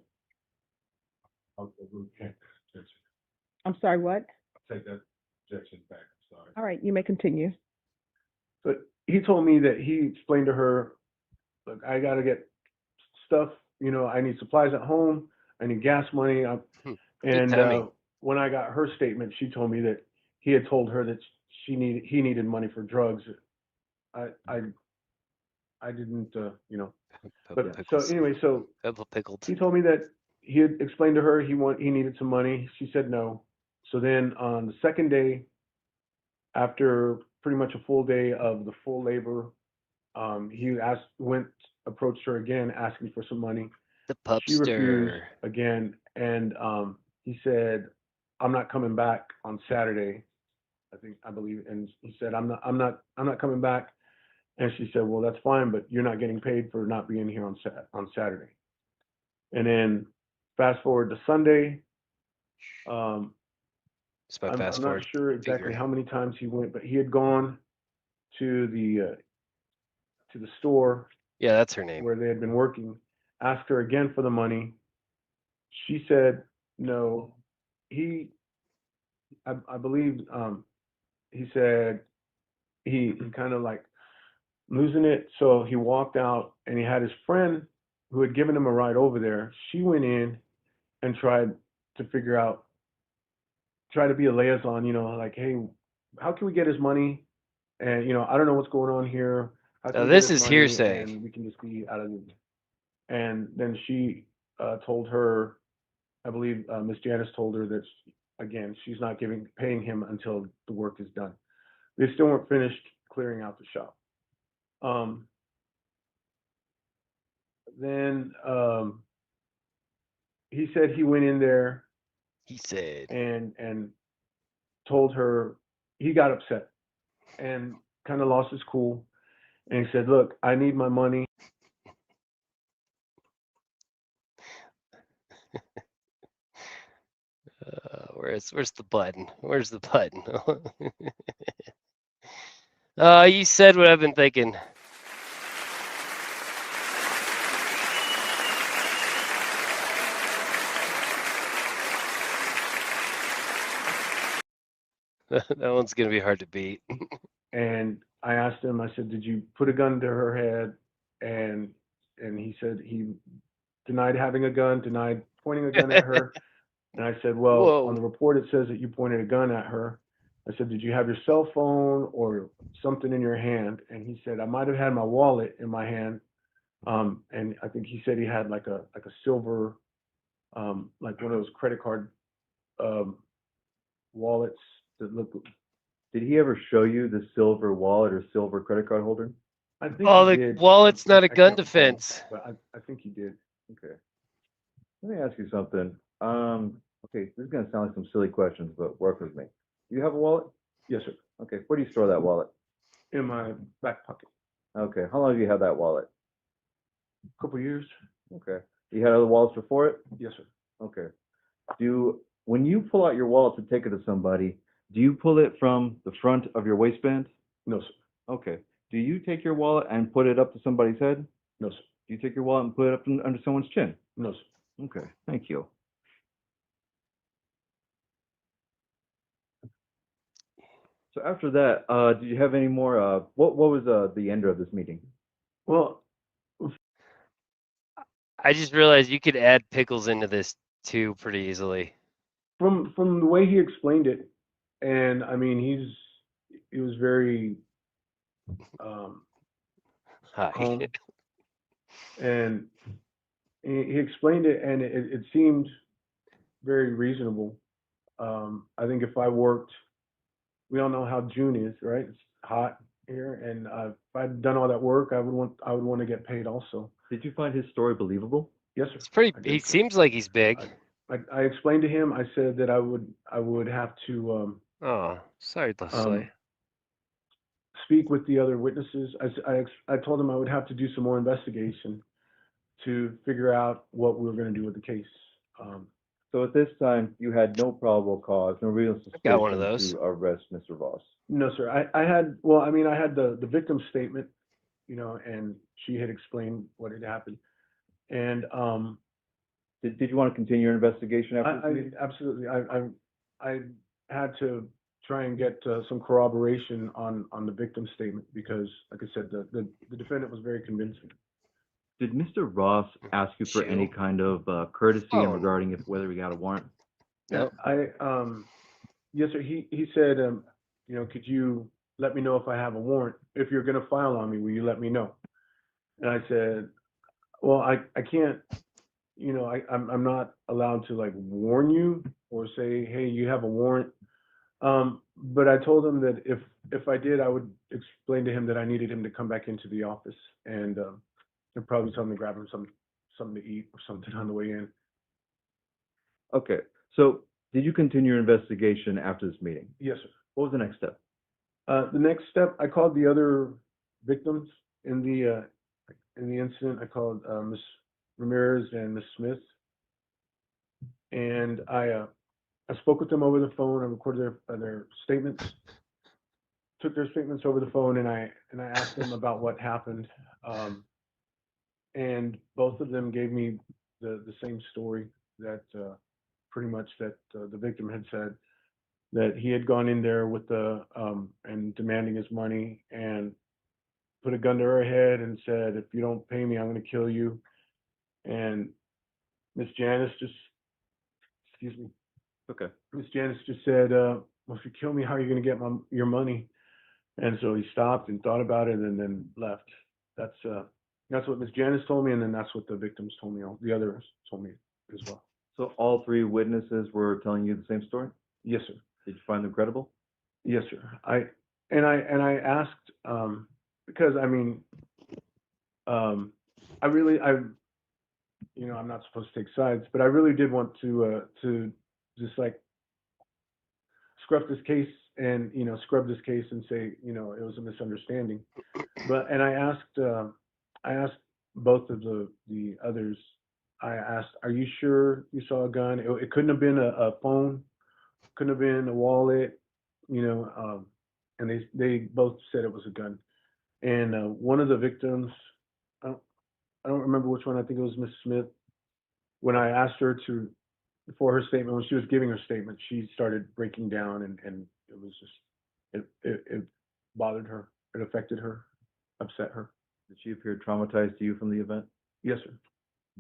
I'll remove that objection. I'm sorry, what? Take that objection back. I'm sorry. All right, you may continue. But he told me that he explained to her, look, I got to get stuff, you know, I need supplies at home, I need gas money. Good And timing. when I got her statement, she told me that he had told her that he needed money for drugs. I didn't, you know, but so Pickles. anyway, so Peppa pickled. he told me that he had explained to her he needed some money. She said no. So then on the second day, after pretty much a full day of the full labor, he approached her again, asking for some money. The She refused pupster. again, and he said, "I'm not coming back on Saturday." I believe, and he said, I'm not coming back." And she said, "Well, that's fine, but you're not getting paid for not being here on Saturday." And then fast forward to Sunday. It's my I'm fast not forward sure exactly figure. how many times he went, but he had gone to the store Yeah, that's her name. where they had been working, asked her again for the money. She said no. He, I believe, he said he kind of like losing it. So he walked out and he had his friend who had given him a ride over there. She went in and tried to try to be a liaison, you know, like, hey, how can we get his money? And, you know, I don't know what's going on here. How can Now we get this his is money hearsay. and we can just be out of the. And then she told her, I believe Miss Janice told her that, again, she's not paying him until the work is done. They still weren't finished clearing out the shop. Then he said he went in there He said. and told her he got upset and kind of lost his cool. And he said, "Look, I need my money." Where's the button? Where's the button? You said what I've been thinking. That one's gonna be hard to beat. And I asked him, I said, "Did you put a gun to her head?" And he said he denied having a gun, denied pointing a gun at her. And I said, "Well, on Whoa. the report it says that you pointed a gun at her." I said, "Did you have your cell phone or something in your hand?" And he said, "I might have had my wallet in my hand." And I think he said he had like a silver, like one of those credit card um, wallets that look. Did he ever show you the silver wallet or silver credit card holder? I think Oh, he the did. wallet's not a I gun can't recall, defense. but I think he did. Okay. Let me ask you something. Okay, this is gonna sound like some silly questions, but work with me. Do you have a wallet? Yes, sir. Okay, where do you store that wallet? In my back pocket. Okay. How long have you had that wallet? A couple years. Okay. You had other wallets before it? Yes, sir. Okay. When you pull out your wallet to take it to somebody, do you pull it from the front of your waistband? No, sir. Okay. Do you take your wallet and put it up to somebody's head? No, sir. Do you take your wallet and put it up under someone's chin? No, sir. Okay. Thank you. So after that, did you have any more? What was the end of this meeting? Well, I just realized you could add pickles into this too pretty easily. from the way he explained it, and I mean, he was very Hi. calm, and he explained it, and it seemed very reasonable. I think if I worked, we all know how June is, right? It's hot here, and if I'd done all that work, I would want to get paid also. Did you find his story believable? Yes, sir. It's pretty. I did, He sir. seems like he's big. I explained to him. I said that I would have to Oh, sorry, Leslie. speak with the other witnesses. I told him I would have to do some more investigation to figure out what we were going to do with the case. So at this time, you had no probable cause, no real got one of suspicion those. to arrest Mr. Voss. No, sir. I had, well, I mean, I had the victim's statement, you know, and she had explained what had happened. And Did you want to continue your investigation after this meeting? absolutely. I had to try and get some corroboration on the victim's statement because, like I said, the defendant was very convincing. Did Mr. Ross ask you for any Chew. kind of courtesy in Oh. regarding whether he got a warrant? Nope. Yes, sir. He said, you know, could you let me know if I have a warrant? If you're going to file on me, will you let me know? And I said, well, I can't, you know, I'm not allowed to like warn you or say, hey, you have a warrant. But I told him that if I did, I would explain to him that I needed him to come back into the office and I'd probably tell him to grab him something to eat or something on the way in. Okay. So did you continue your investigation after this meeting? Yes, sir. What was the next step? The next step, I called the other victims in the incident. I called Ms. Ramirez and Ms. Smith, and I spoke with them over the phone. I recorded their statements, took their statements over the phone, and I asked them about what happened. And both of them gave me the same story that pretty much that the victim had said, that he had gone in there with and demanding his money and put a gun to her head and said, if you don't pay me, I'm going to kill you. And Miss Janice just, excuse me. Okay. Miss Janice just said, well, if you kill me, how are you going to get your money? And so he stopped and thought about it and then left. That's what Miss Janice told me, and then that's what the victims told me. The others told me as well. So all three witnesses were telling you the same story? Yes, sir. Did you find them credible? Yes, sir. I asked because I mean, you know, I'm not supposed to take sides, but I really did want to just like scrub this case and say, you know, it was a misunderstanding. But and I asked both of the others. I asked, are you sure you saw a gun? It couldn't have been a phone, couldn't have been a wallet, you know. And they both said it was a gun. And one of the victims, I don't remember which one. I think it was Miss Smith. When I asked her for her statement, when she was giving her statement, she started breaking down, and it was just it bothered her. It affected her, upset her. Did she appear traumatized to you from the event? Yes, sir.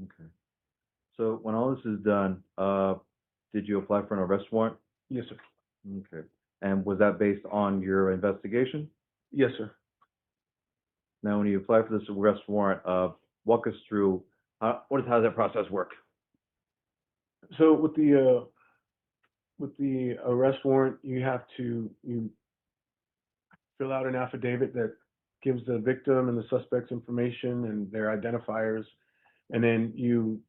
Okay. So when all this is done, did you apply for an arrest warrant? Yes, sir. Okay. And was that based on your investigation? Yes, sir. Now, when you apply for this arrest warrant, walk us through how does that process work? So with the arrest warrant, you fill out an affidavit that gives the victim and the suspect's information and their identifiers, and then you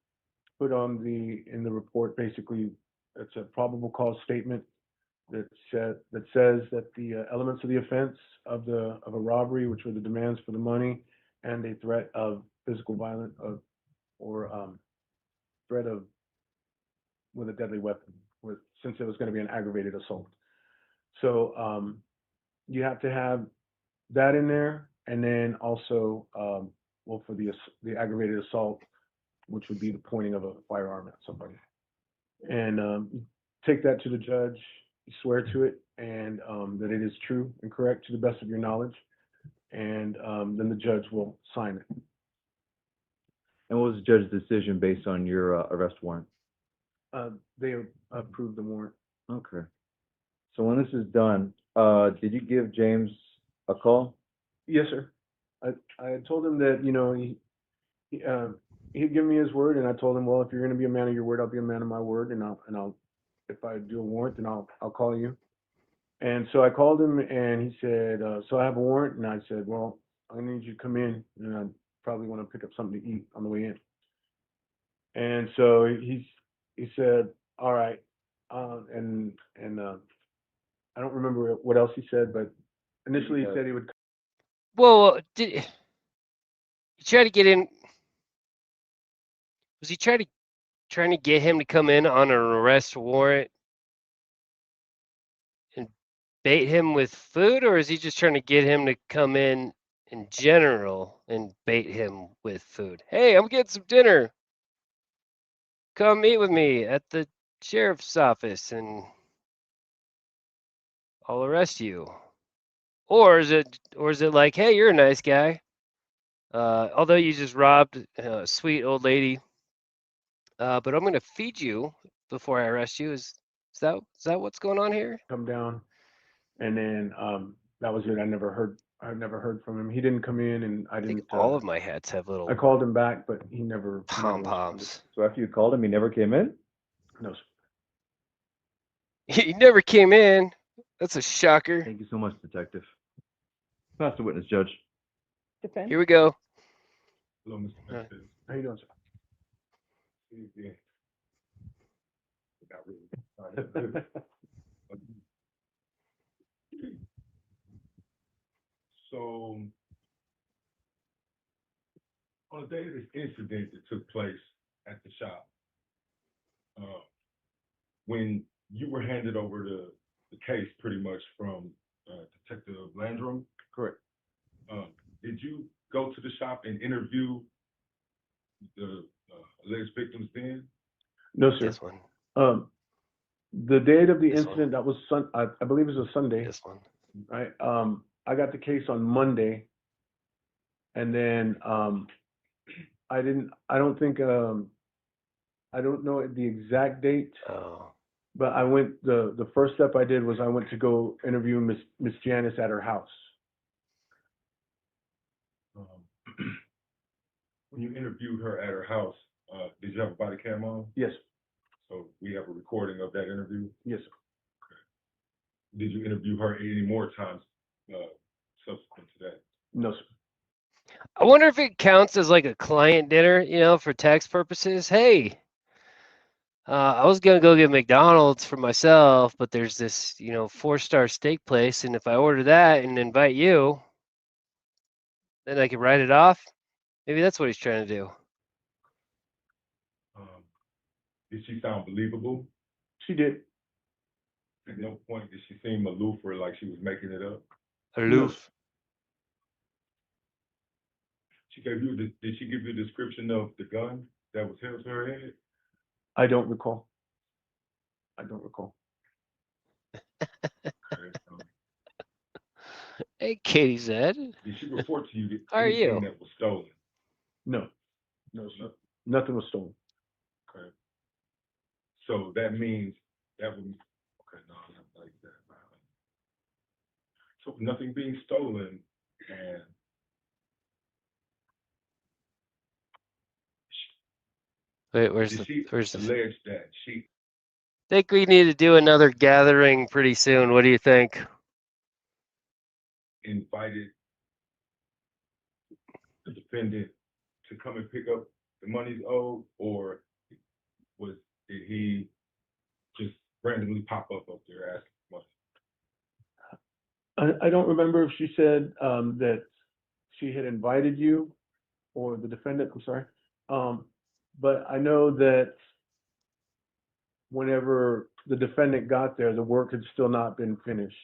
put on in the report basically it's a probable cause statement that says that the elements of the offense of a robbery, which were the demands for the money, and a threat of physical violence or threat of with a deadly weapon, since it was going to be an aggravated assault. So you have to have that in there, and then also, well, for the aggravated assault, which would be the pointing of a firearm at somebody, and you take that to the judge, you swear to it, and that it is true and correct to the best of your knowledge, and then the judge will sign it. And what was the judge's decision based on your arrest warrant? They approved the warrant. Okay. So when this is done, did you give James a call? Yes, sir. I had told him that, you know, he'd given me his word, and I told him, well, if you're going to be a man of your word, I'll be a man of my word, and I'll if I do a warrant, then I'll call you. And so I called him, and he said, so I have a warrant, and I said, well, I need you to come in, and I probably want to pick up something to eat on the way in. And so he said, all right, and I don't remember what else he said, but initially he said he would. Well, did he try to get in? Was he trying to get him to come in on an arrest warrant and bait him with food, or is he just trying to get him to come in general and bait him with food? Hey, I'm getting some dinner. Come meet with me at the sheriff's office and I'll arrest you. Or is it like, hey, you're a nice guy. Although you just robbed a sweet old lady, but I'm going to feed you before I arrest you. Is that what's going on here? Come down, and then that was it. I never heard from him. He didn't come in, and I I think didn't. all of my hats have I little called him back, but he never pom responded. poms. So after you called him, he never came in? No, sir. He never came in. That's a shocker. Thank you so much, Detective. Pass the witness, Judge. Defense? Here we go. Hello, Mr. Right. Justice. How you doing, sir? Yeah. Not really. So, on the day of this incident that took place at the shop, when you were handed over the case pretty much from Detective Landrum, Correct. did you go to the shop and interview the alleged victims then? No, sir. This one. The date of the This one. incident, that was I believe it was a Sunday, This one. right? I got the case on Monday, and then I don't think I don't know the exact date, Oh. but I went, the first step I did was I went to go interview Miss Janice at her house. When you interviewed her at her house, did you have a body cam on? Yes, So we have a recording of that interview. yes. Did you interview her any more times subsequent to that? No, sir. I wonder if it counts as like a client dinner, for tax purposes. Hey, I was gonna go get McDonald's for myself, but there's this, 4-star steak place, and if I order that and invite you, then I can write it off. Maybe that's what he's trying to do. Did she sound believable? She did. At no point did she seem aloof or like she was making it up? Aloof. Did she give you a description of the gun that was held to her head? I don't recall. Hey, Katie Zed. Did she report to you How are anything you? that was stolen? No, sir. Nothing was stolen. Okay. So that means that would, okay, no, not like that. So nothing being stolen, and Wait, where's did she this? allege that she Think we need to do another gathering pretty soon. What do you think? invited the defendant to come and pick up the monies owed, or did he just randomly pop up there asking for I don't remember if she said that she had invited you or the defendant, I'm sorry. But I know that whenever the defendant got there, the work had still not been finished.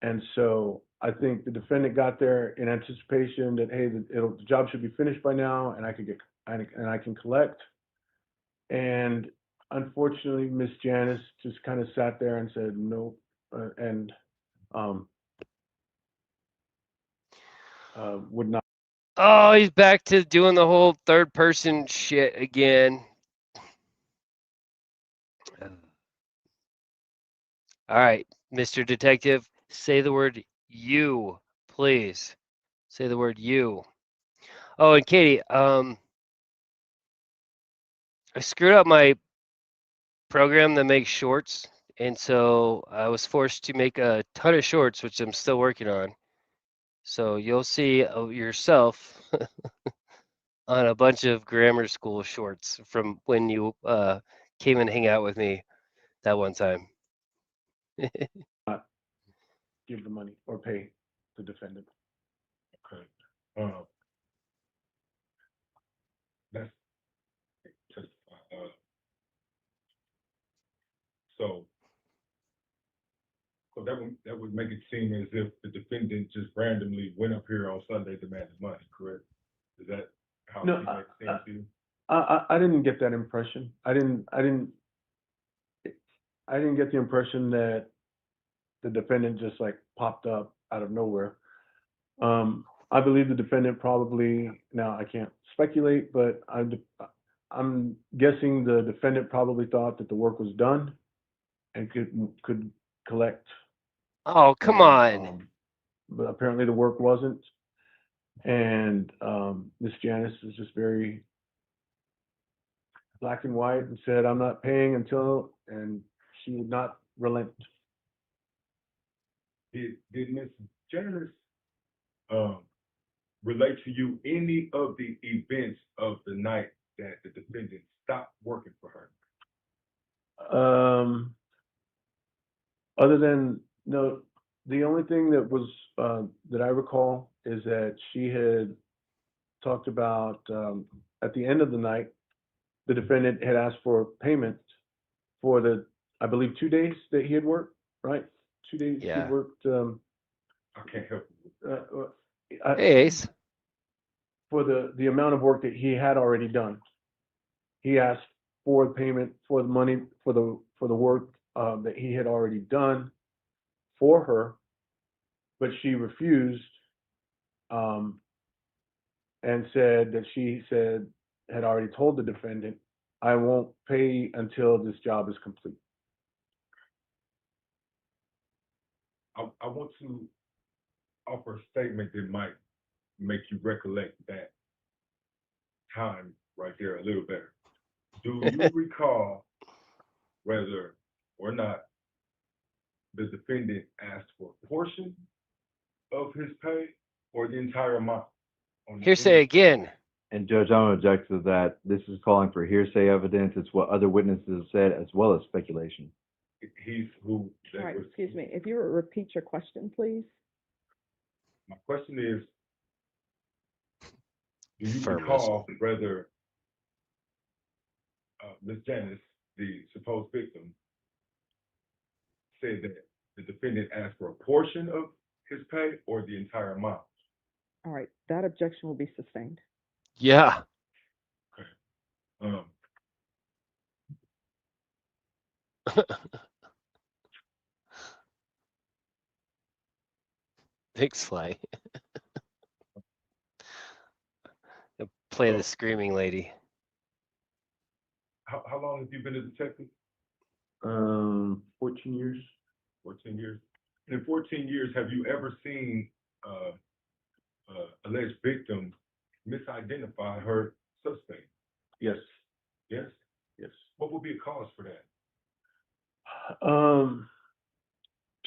And so I think the defendant got there in anticipation that, hey, the job should be finished by now and I can collect. And unfortunately, Miss Janice just kind of sat there and said no, and would not. Oh, he's back to doing the whole third person shit again. All right, Mr. Detective, say the word you, please. Say the word you. Oh, and Katie, I screwed up my program that makes shorts, and so I was forced to make a ton of shorts, which I'm still working on. So you'll see yourself on a bunch of grammar school shorts from when you came and hang out with me that one time. Not give the money or pay the defendant. Okay. That's testify. So that would make it seem as if the defendant just randomly went up here on Sunday demanding money, correct? Is that how No, he makes it seem to you? I didn't get that impression. I didn't get the impression that the defendant just like popped up out of nowhere. I believe the defendant probably, now I can't speculate, but I'm guessing the defendant probably thought that the work was done and could collect. Oh, come on. But apparently the work wasn't. And Miss Janice was just very black and white and said, I'm not paying until, and she would not relent. Did Miss Janice relate to you any of the events of the night that the defendant stopped working for her? Other than, no, the only thing that was, that I recall is that she had talked about, at the end of the night, the defendant had asked for payment for the, I believe, 2 days that he had worked, right? 2 days he Yeah. worked, I can't help you. Hey, Ace. for the amount of work that he had already done. He asked for the payment for the money for the work that he had already done for her, but she refused, and said that she said had already told the defendant, "I won't pay until this job is complete." I want to offer a statement that might make you recollect that time right there a little better. Do you recall whether or not the defendant asked for a portion of his pay or the entire amount? Hearsay again. And Judge, I'm gonna object to that. This is calling for hearsay evidence. It's what other witnesses have said as well as speculation. He's who. All right, excuse me. If you would repeat your question, please. My question is, do you Affirmative. recall whether Ms. Janice, the supposed victim, said that the defendant asked for a portion of his pay or the entire amount? All right, that objection will be sustained. Yeah. Um, Big Sly. Play the screaming lady. how long have you been a detective? 14 years. 14 years. And in 14 years, have you ever seen alleged victim misidentify her suspect? Yes. Yes. Yes. What would be a cause for that?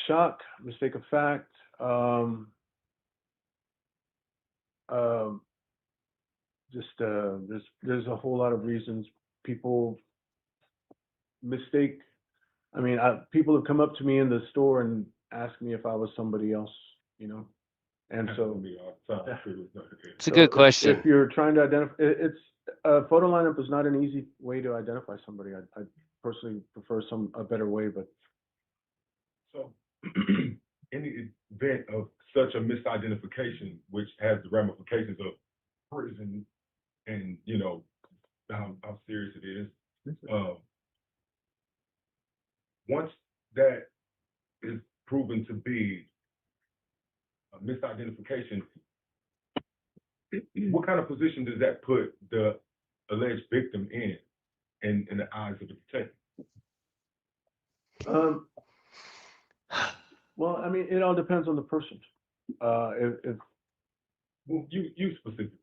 Shock, mistake of fact, just there's a whole lot of reasons people mistake. I mean, people have come up to me in the store and ask me if I was somebody else, you know? And Happens so, to me all the time. It's a good question. If you're trying to identify, it's a photo lineup is not an easy way to identify somebody. I personally prefer a better way, but So, in the event of such a misidentification, which has the ramifications of prison and, you know, how serious it is, once that is proven to be a misidentification, what kind of position does that put the alleged victim in the eyes of the detective? well, I mean, it all depends on the person. If Well, you specifically,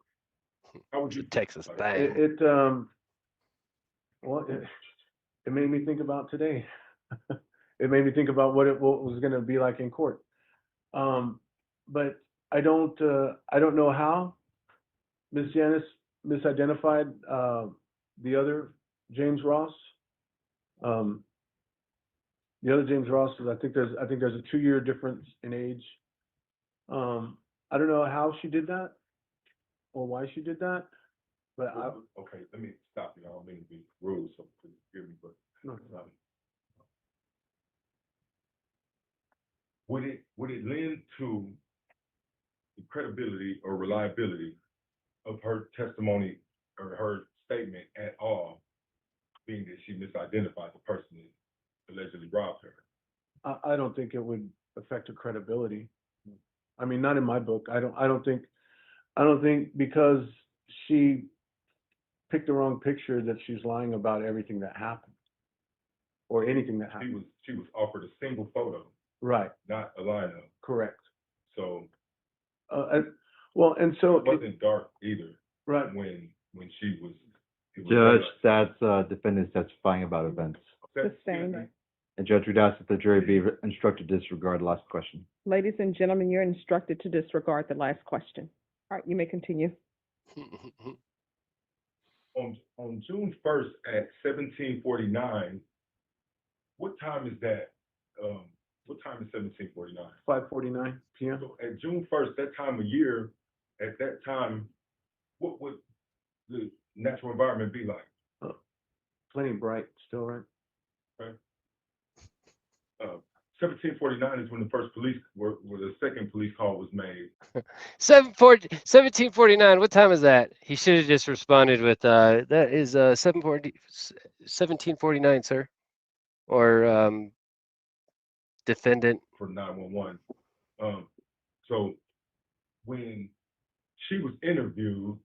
how would It's you a Texas feel about thing. well, it made me think about today. It made me think about what was going to be like in court. But I don't know how Miss Janice misidentified the other James Ross. The other James Ross is I think there's a 2-year difference in age. I don't know how she did that or why she did that, but Okay, let me stop you. I don't mean to be rude, so please forgive me, but no. would it lend to the credibility or reliability of her testimony or her statement at all, being that she misidentified the person that allegedly robbed her? I don't think it would affect her credibility. I mean, not in my book. I don't think because she picked the wrong picture that she's lying about everything that happened or anything that happened. She was offered a single photo, Right. not a lineup. Correct. So well, and so it wasn't dark either. Right. When she was. Judge, that's defendant testifying about events. Sustained. And Judge, we'd ask that the jury be instructed to disregard the last question. Ladies and gentlemen, you're instructed to disregard the last question. All right, you may continue. On June 1st at 1749, what time is that? What time is 1749? 5:49 p.m. So at June 1st, that time of year, at that time, what would the natural environment be like? Plenty bright still, right? Right. 1749 is when the first where the second police call was made. 1749. What time is that? He should have just responded with that is 1749, sir. Or defendant. For 911. So when she was interviewed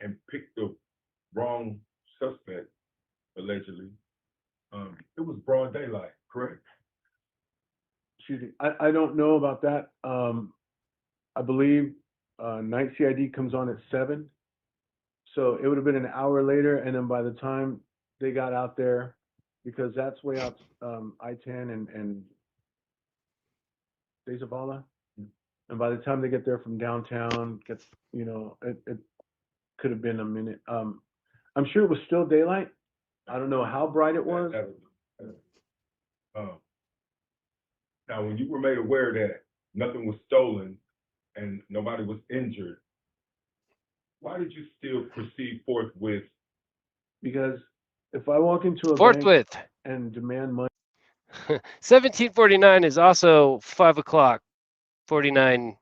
and picked the wrong suspect, allegedly, it was broad daylight, correct? Shooting. I don't know about that. I believe night CID comes on at 7. So it would have been an hour later, and then by the time they got out there, because that's way out I-10 and De Zavala, and by the time they get there from downtown, it could have been a minute. I'm sure it was still daylight. I don't know how bright it was. Now, when you were made aware that nothing was stolen and nobody was injured, why did you still proceed forthwith? Because if I walk into a Forthwith. bank and demand money, 1749 is also 5 o'clock. 49.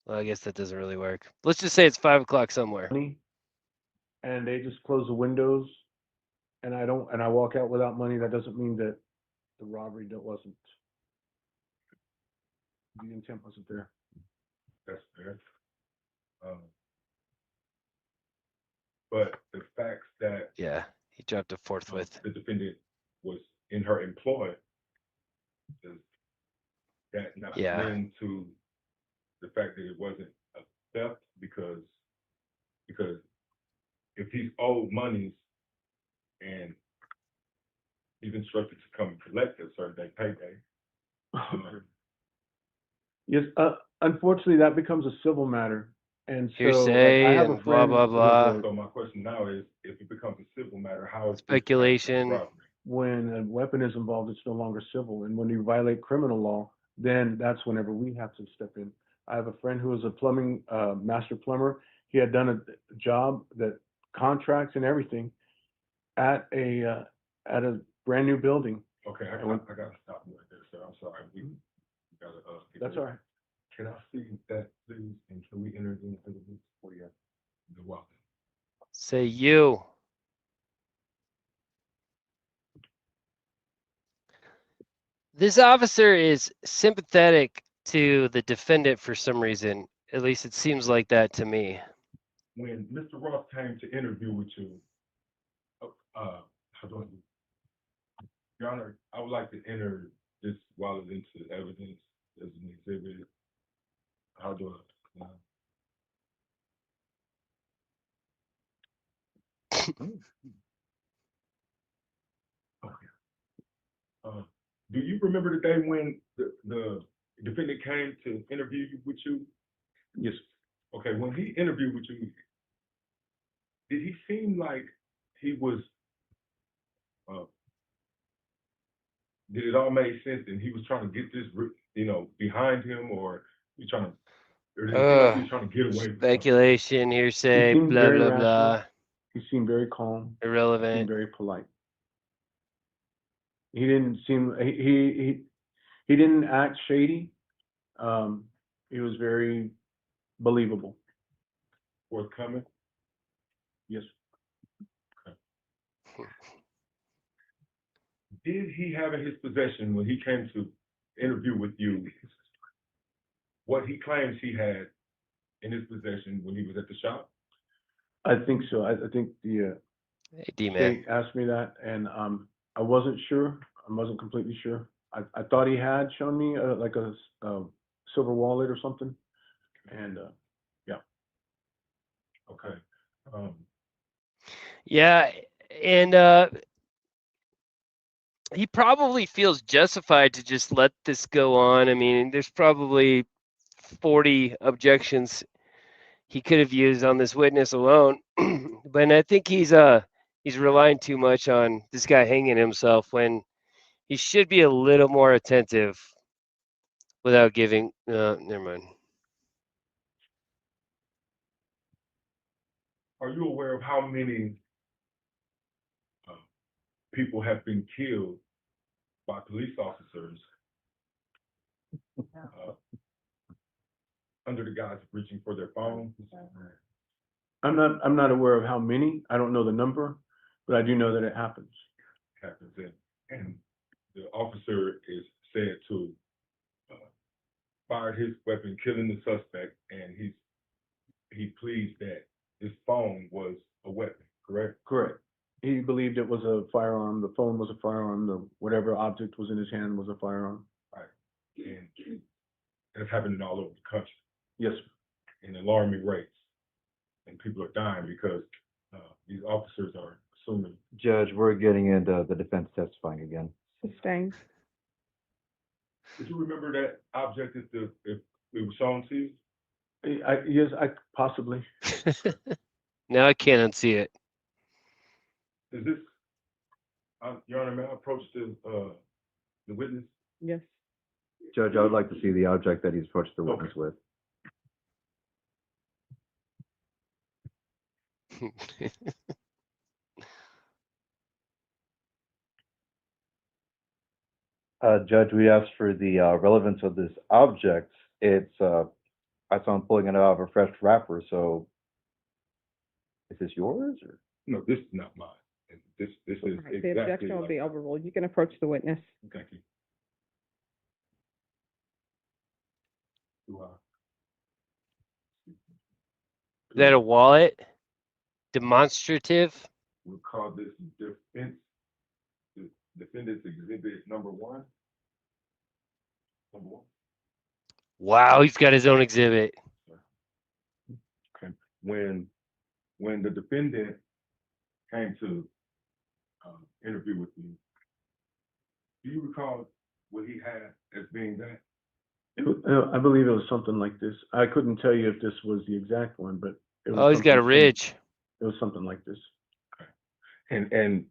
Well, I guess that doesn't really work. Let's just say it's 5 o'clock somewhere. and they just close the windows, and I walk out without money, that doesn't mean that the robbery the intent wasn't there. That's fair. But the facts that Yeah, he dropped a forthwith. the defendant was in her employ, does that not lend to the fact that it wasn't a theft? Because if he's owed monies and he's instructed to come and collect a certain day payday. Yes, unfortunately, that becomes a civil matter, and so Hearsay I have a and blah, friend blah, who's blah. So my question now is, if it becomes a civil matter, how is Speculation. this classified as robbery? when a weapon is involved, it's no longer civil. And when you violate criminal law, then that's whenever we have to step in. I have a friend who is a plumbing master plumber. He had done a job that contracts and everything at a brand new building. Okay, I gotta stop you right there, sir. I'm sorry. We gotta, That's all right. Can I see that, please? And can we enter into this for you? The welcome. Say you. This officer is sympathetic to the defendant for some reason. At least it seems like that to me. When Mr. Ross came to interview with you, how do I do? Your Honor, I would like to enter this wallet into evidence as an exhibit. How do I? Okay. Do you remember the day when the defendant came to interview with you? Yes. Okay, when he interviewed with you, did he seem like he was, did it all make sense and he was trying to get this, behind him, or he trying to, or did it seem like he was trying to get away from something? Speculation, hearsay, He seemed blah, very blah, rational. blah. He seemed very calm. He seemed Irrelevant. very polite. He didn't seem he didn't act shady. He was very believable. Forthcoming? Yes. Did he have in his possession, when he came to interview with you, what he claims he had in his possession when he was at the shop? I think so. I think the Hey, D-man. state asked me that, and I wasn't sure. I wasn't completely sure. I thought he had shown me like a silver wallet or something, and yeah. Okay. Yeah, and he probably feels justified to just let this go on. I mean, there's probably 40 objections he could have used on this witness alone. But I think he's relying too much on this guy hanging himself when he should be a little more attentive without giving never mind. Are you aware of how many people have been killed by police officers under the guise of reaching for their phones? I'm not aware of how many. I don't know the number, but I do know that it happens. And the officer is said to fired his weapon, killing the suspect, and he pleads that his phone was a weapon, correct? Correct. He believed it was a firearm. The phone was a firearm. The whatever object was in his hand was a firearm. Right. And that's happening all over the country. Yes. In alarming rates. And people are dying because these officers are assuming. Judge, we're getting into the defense testifying again. Sustained. Would you remember that object if it was shown to you? Yes, I possibly. Now I can't unsee it. Is this, Your Honor, may I approach the witness? Yes. Judge, I would like to see the object that he's approached the witness with. Judge, we asked for the relevance of this object. It's, I saw him pulling it out of a fresh wrapper, so is this yours? Or? No, this is not mine. And this is Right. exactly The objection will like be overruled. You can approach the witness. Thank you. Is that a wallet? Demonstrative? We'll call this defendant's exhibit number one. Number one. Wow, he's got his own exhibit. Okay. When the defendant came to interview with you, do you recall what he had as being that? I believe it was something like this. I couldn't tell you if this was the exact one, but it was. Oh, he's got a ridge. It was something like this. And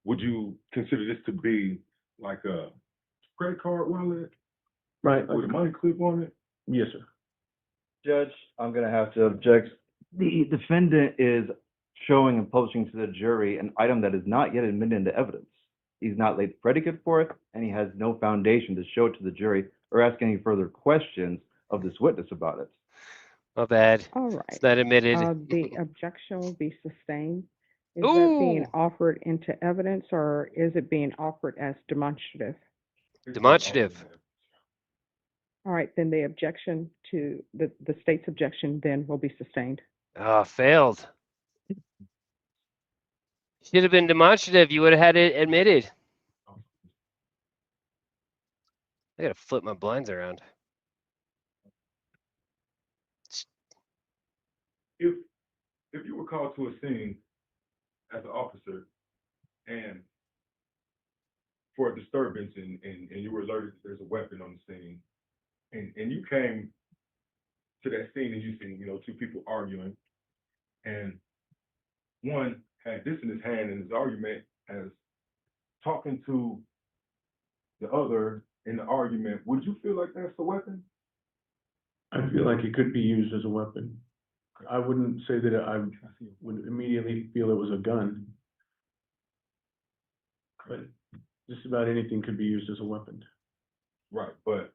would you consider this to be like a credit card wallet Right. with a money clip on it? Yes, sir. Judge, I'm gonna have to object. The defendant is showing and publishing to the jury an item that is not yet admitted into evidence. He's not laid the predicate for it, and he has no foundation to show it to the jury or ask any further questions of this witness about it. My bad. All right. It's not admitted. The objection will be sustained. Is that being Ooh, offered into evidence or is it being offered as demonstrative? demonstrative. All right, then the objection to the state's objection then will be sustained. Ah, failed. Should have been demonstrative. You would have had it admitted. I gotta flip my blinds around. If you were called to a scene as an officer and for a disturbance and you were alerted that there's a weapon on the scene and you came to that scene and you seen, two people arguing and one had this in his hand and his argument as talking to the other in the argument, would you feel like that's a weapon? I feel like it could be used as a weapon. I wouldn't say that I would immediately feel it was a gun. But just about anything could be used as a weapon. Right, but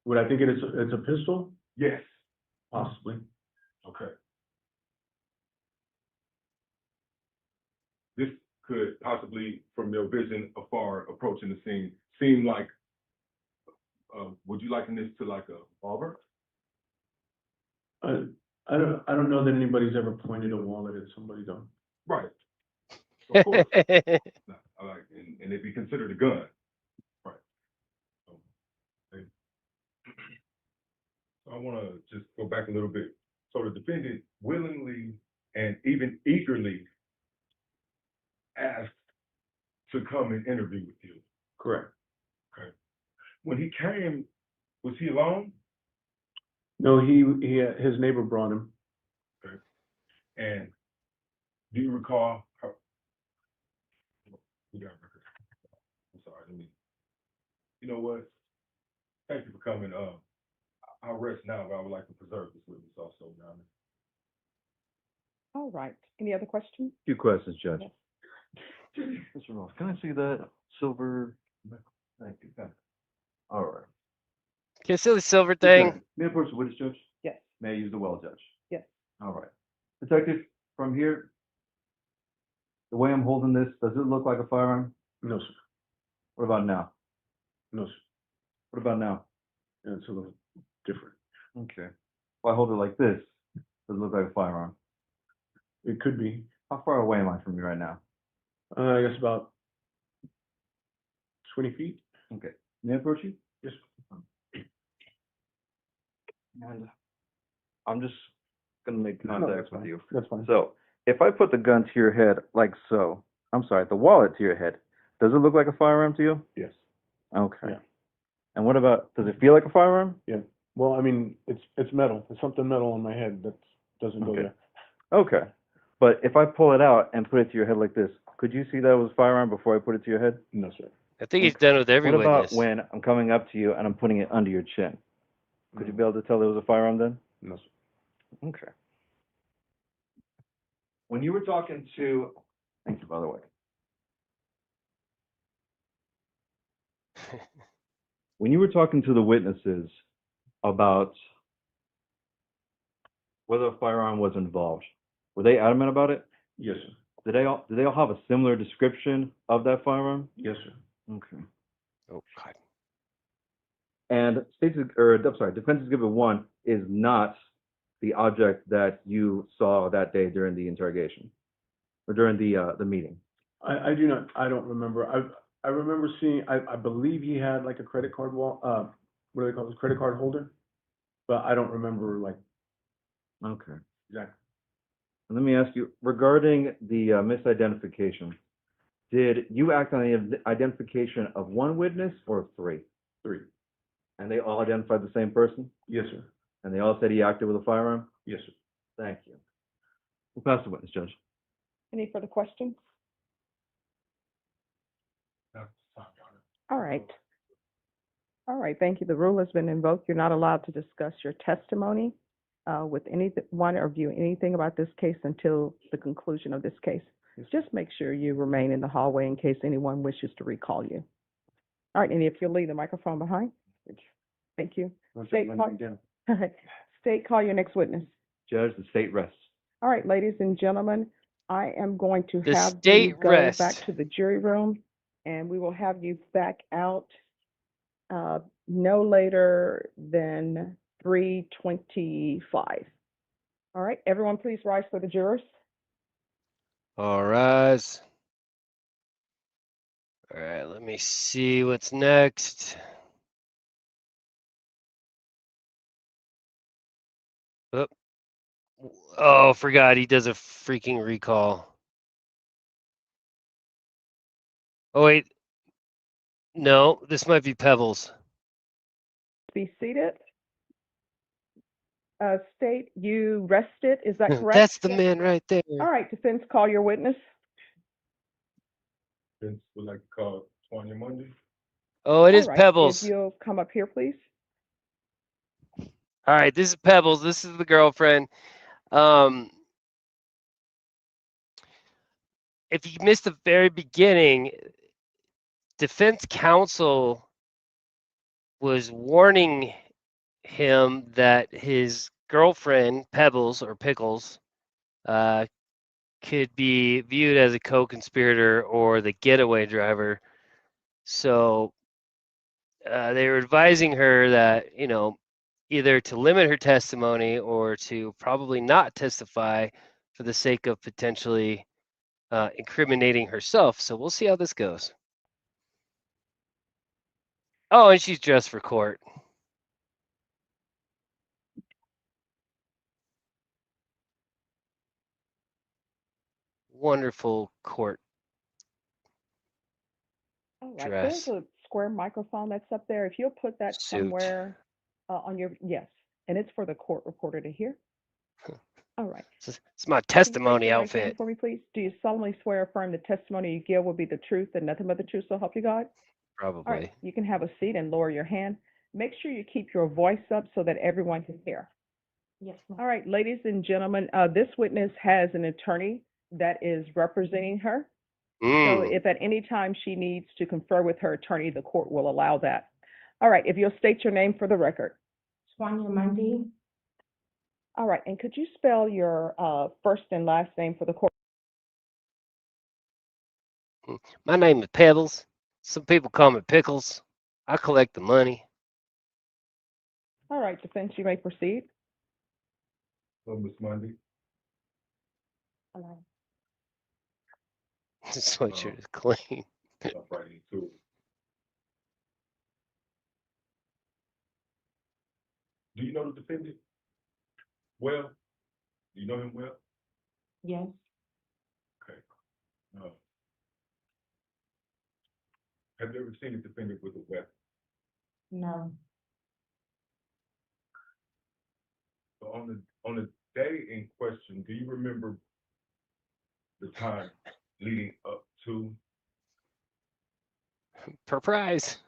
Would I think it's a pistol? yes. Possibly. Okay. This could possibly, from your vision afar approaching the scene, seem like, would you liken this to like a revolver? I don't know that anybody's ever pointed a wallet at somebody though. Right. Of course. I like, and it'd be considered a gun. Right. Okay. So I want to just go back a little bit. So the defendant willingly and even eagerly asked to come and interview with you. Correct. Okay. When he came, was he alone? No, his neighbor brought him. Okay. And do you recall how? We got a record. I'm sorry. You know what? Thank you for coming. I'll rest now, but I would like to preserve this witness also, Your Honor. All right. Any other questions? Few questions, Judge. Yes. Mr. Ross, can I see that silver? Thank you. All right. Can I see the silver thing? May I approach the witness, Judge? Yes. May I use the well, Judge? Yes. All right. Detective, from here, the way I'm holding this, does it look like a firearm? No, sir. What about now? No, sir. What about now? Yeah, it's a little different. Okay. If I hold it like this, does it look like a firearm? It could be. How far away am I from you right now? I guess about 20 feet. Okay. May I approach you? Yes. And I'm just gonna make contact that's with fine. you. That's fine. So, if I put the gun to your head like so, I'm sorry, the wallet to your head, does it look like a firearm to you? Yes. Okay. Yeah. And what about, does it feel like a firearm? Yeah. Well, I mean, it's metal. There's something metal on my head that doesn't go Okay. there. Okay. But if I pull it out and put it to your head like this, could you see that it was a firearm before I put it to your head? No, sir. I think he's done with every What about witness. when I'm coming up to you and I'm putting it under your chin? Could you be able to tell it was a firearm then? No, sir. Okay. When you were talking to, thank you, by the way. When you were talking to the witnesses about whether a firearm was involved, were they adamant about it? Yes, sir. Did they all have a similar description of that firearm? Yes, sir. Okay. Oh God. And Defense Exhibit 1 is not the object that you saw that day during the interrogation or during the meeting. I don't remember. I remember seeing, I believe he had like a credit card what do they call it, credit card holder? But I don't remember like Okay. exactly. And let me ask you, regarding the misidentification, did you act on the identification of one witness or three? 3. And they all identified the same person? Yes, sir. And they all said he acted with a firearm? Yes, sir. Thank you. We'll pass the witness, Judge. Any further questions? All right. All right, thank you. The rule has been invoked. You're not allowed to discuss your testimony with anyone or view anything about this case until the conclusion of this case. Just make sure you remain in the hallway in case anyone wishes to recall you. All right, and if you'll leave the microphone behind. Thank you. Don't State, take call, money down. State, call your next witness. Judge, the state rests. All right, ladies and gentlemen, I am going to The have you state go rest. back to the jury room, and we will have you back out no later than 3:25. All right, everyone, please rise for the jurors. All rise. All right, let me see what's next. Oh, oh, forgot he does a freaking recall. Oh wait, no, this might be Pebbles. Be seated. State, you rested, is that correct? That's the man right there. All right, defense, call your witness. Vince would like to call Tanya Monday. Oh, it is All right, Pebbles. if you'll come up here, please. All right, this is Pebbles. This is the girlfriend. If you missed the very beginning, defense counsel was warning him that his girlfriend, Pebbles or Pickles, could be viewed as a co-conspirator or the getaway driver. So they were advising her that, you know, either to limit her testimony or to probably not testify for the sake of potentially incriminating herself. So we'll see how this goes. Oh, and she's dressed for court. Wonderful court All right, dress. there's a square microphone that's up there. If you'll put that Suit. somewhere on your, yes, and it's for the court reporter to hear. All right. It's my Can you raise testimony your right hand outfit. for me, please? Do you solemnly swear or affirm the testimony you give will be the truth and nothing but the truth, so help you God? All right, Probably. you can have a seat and lower your hand. Make sure you keep your voice up so that everyone can hear. Yes, ma'am. All right, ladies and gentlemen, this witness has an attorney that is representing her. So Mm. if at any time she needs to confer with her attorney, the court will allow that. All right, if you'll state your name for the record. Tanya Monday. All right, and could you spell your first and last name for the court? My name is Pebbles. Some people call me Pickles. I collect the money. All right, defense, you may proceed. Hello, Miss Monday. This sweatshirt is clean. Jump right into it. Do you know the defendant? Well, do you know him well? Yes. Okay. Have you ever seen a defendant with a weapon? No. So on the day in question, do you remember the time leading up to? Per prize.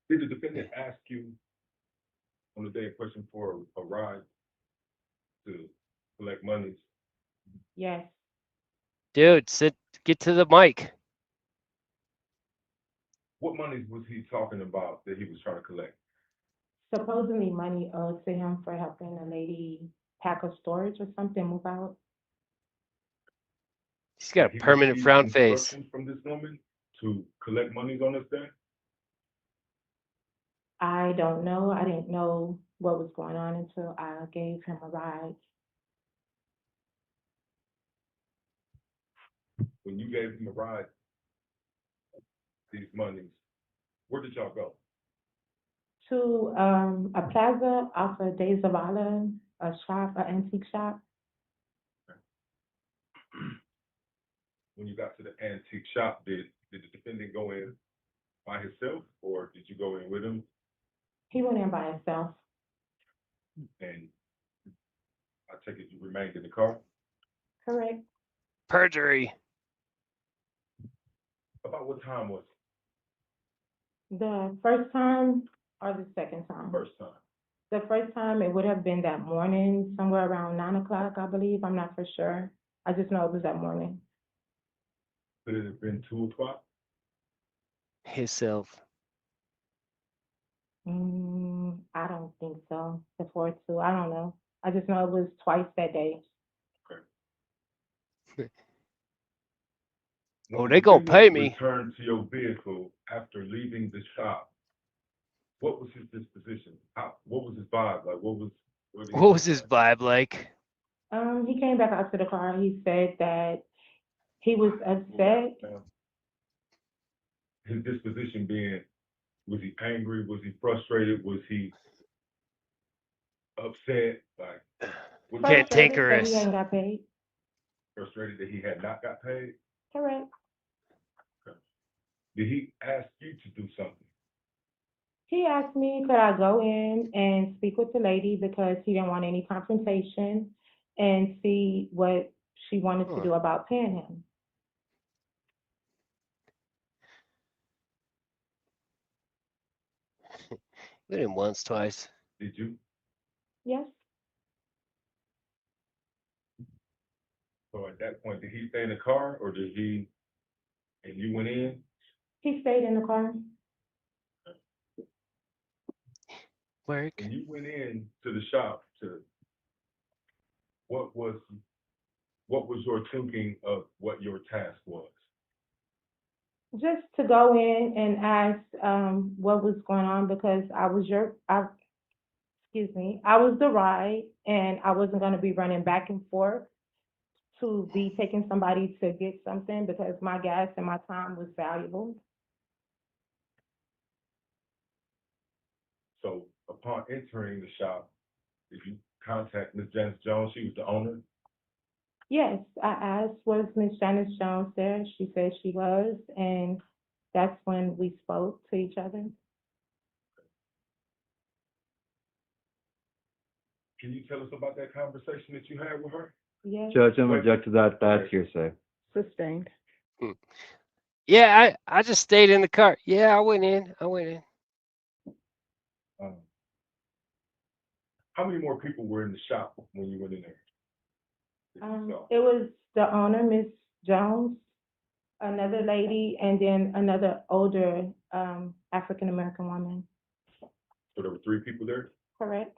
Did the defendant ask you on the day in question for a ride to collect monies? Yes. Dude, get to the mic. What monies was he talking about that he was trying to collect? Supposedly money owed to him for helping a lady pack a storage or something, move out. He's got He a permanent received frown face. instructions from this woman to collect monies on this day? I don't know. I didn't know what was going on until I gave him a ride. When you gave him a ride, these monies, where did y'all go? To a plaza off of Days of Zavala, a shop, an antique shop. When you got to the antique shop, did the defendant go in by himself or did you go in with him? He went in by himself. And I take it you remained in the car? Correct. Perjury. About what time was it? The first time or the second time? First time. The first time, it would have been that morning, somewhere around 9 o'clock, I believe. I'm not for sure. I just know it was that morning. Could it have been 2 o'clock? Himself. I don't think so. Before 2, I don't know. I just know it was twice that day. Oh, When they the gonna pay defendant me. returned to your vehicle after leaving the shop, what was his disposition? What was his vibe? Like, what did he What was look his like? vibe like? He came back out to the car. He said that he was upset. His disposition being, was he angry? Was he frustrated? Was he upset? Like, what was he? Frustrated that he Cantankerous. hadn't got paid. Frustrated that he had not got paid? Correct. Okay. Did he ask you to do something? He asked me, could I go in and speak with the lady because he didn't want any confrontation and see what she wanted to Huh. do about paying him. We didn't once, twice. Did you? Yes, So at that point, did he stay in the car or did he, and you went in? he stayed in the car. Work. When you went in to the shop, what was your thinking of what your task was? Just to go in and ask what was going on because I was the ride and I wasn't going to be running back and forth to be taking somebody to get something because my gas and my time was valuable. So upon entering the shop, did you contact Miss Janice Jones? She was the owner. Yes, I asked, was Miss Janice Jones there? She said she was, and that's when we spoke to each other. Can you tell us about that conversation that you had with her? Yes. Judge, I'm object to that. That's hearsay. Sustained. Yeah, I just stayed in the car. Yeah, I went in. Um, how many more people were in the shop when you went in there? That you saw? It was the owner, Miss Jones, another lady, and then another older African American woman. So there were 3 people there? Correct?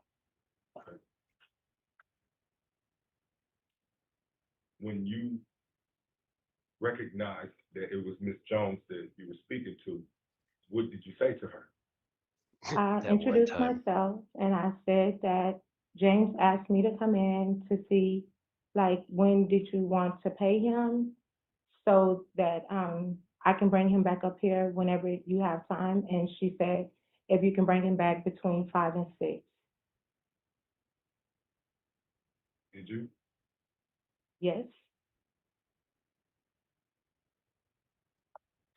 Okay. When you recognized that it was Miss Jones that you were speaking to, what did you say to her? I That one introduced time. myself and I said that James asked me to come in to see, like, when did you want to pay him so that I can bring him back up here whenever you have time. And she said, if you can bring him back between 5 and 6. Did you? Yes,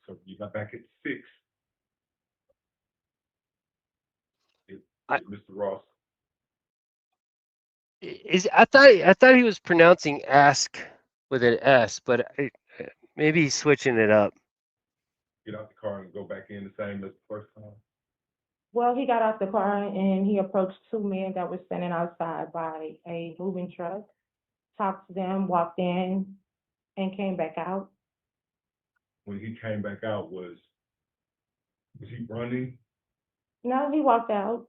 So you got back at 6. Did I Mr. Ross? I thought he was pronouncing ask with an S, but maybe he's switching it up. Get out the car and go back in the same as the first time? well, he got out the car and he approached 2 men that were standing outside by a moving truck, talked to them, walked in, and came back out. When he came back out, was he running? No, he walked out.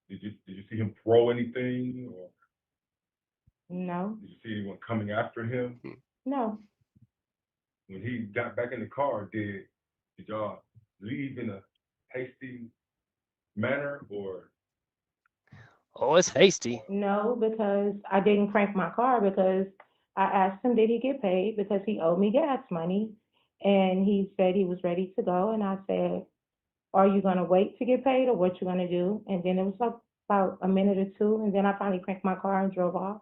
Did you see him throw anything, or No, did you see anyone coming after him? no, When he got back in the car, did y'all leave in a hasty manner, or Oh, it's hasty. no, because I didn't crank my car because I asked him, did he get paid? Because he owed me gas money. And he said he was ready to go. And I said, are you going to wait to get paid or what you going to do? And then it was like about a minute or two. And then I finally cranked my car and drove off.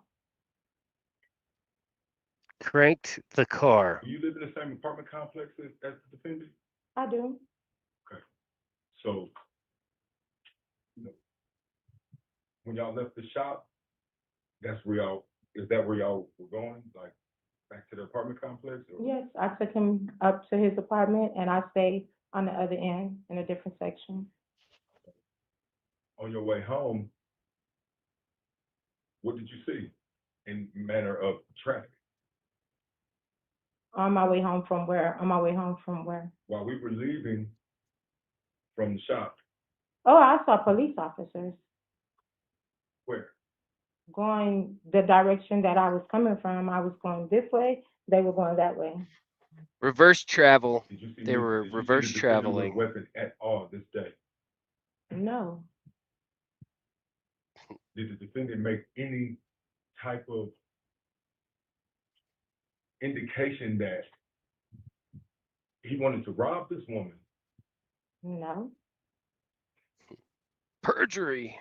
Cranked the car. do you live in the same apartment complex as the defendant? I do. Okay. So, when y'all left the shop, is that where y'all were going? Like, back to the apartment complex? Or Yes, I took him up to his apartment and I stayed on the other end in a different section. on your way home, what did you see in manner of traffic? On my way home from where? On my way home from where? While we were leaving from the shop, Oh, I saw police officers where? going the direction that I was coming from. I was going this way, they were going that way. Reverse travel. Did you see They were did you see reverse the defendant with a traveling. weapon at all this day? No, Did the defendant make any type of indication that he wanted to rob this woman? no. Perjury.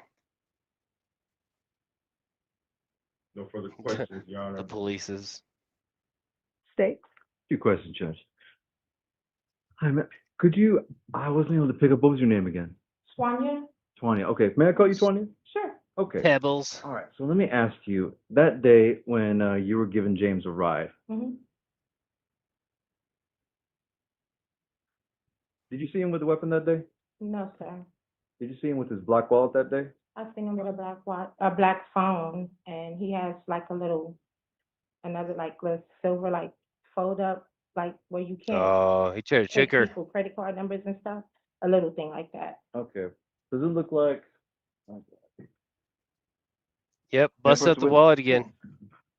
No further questions, Your Honor. The police's. State. Few questions, Judge. Hi, could you, I wasn't able to pick up, what was your name again? Swanya? Twania. Okay, may I call you Twania? Sure. Okay. Pebbles. All right, so let me ask you, that day when you were giving James a ride, Hmm. did you see him with a weapon that day? No, sir. Did you see him with his black wallet that day? I seen him with a black watch, a black phone, and he has like a little, another like little silver like fold up, like where you can't Oh, he tried to trick take her. people credit card numbers and stuff. A little thing like that. Okay. Does it look like? Yep, bust out the wallet again.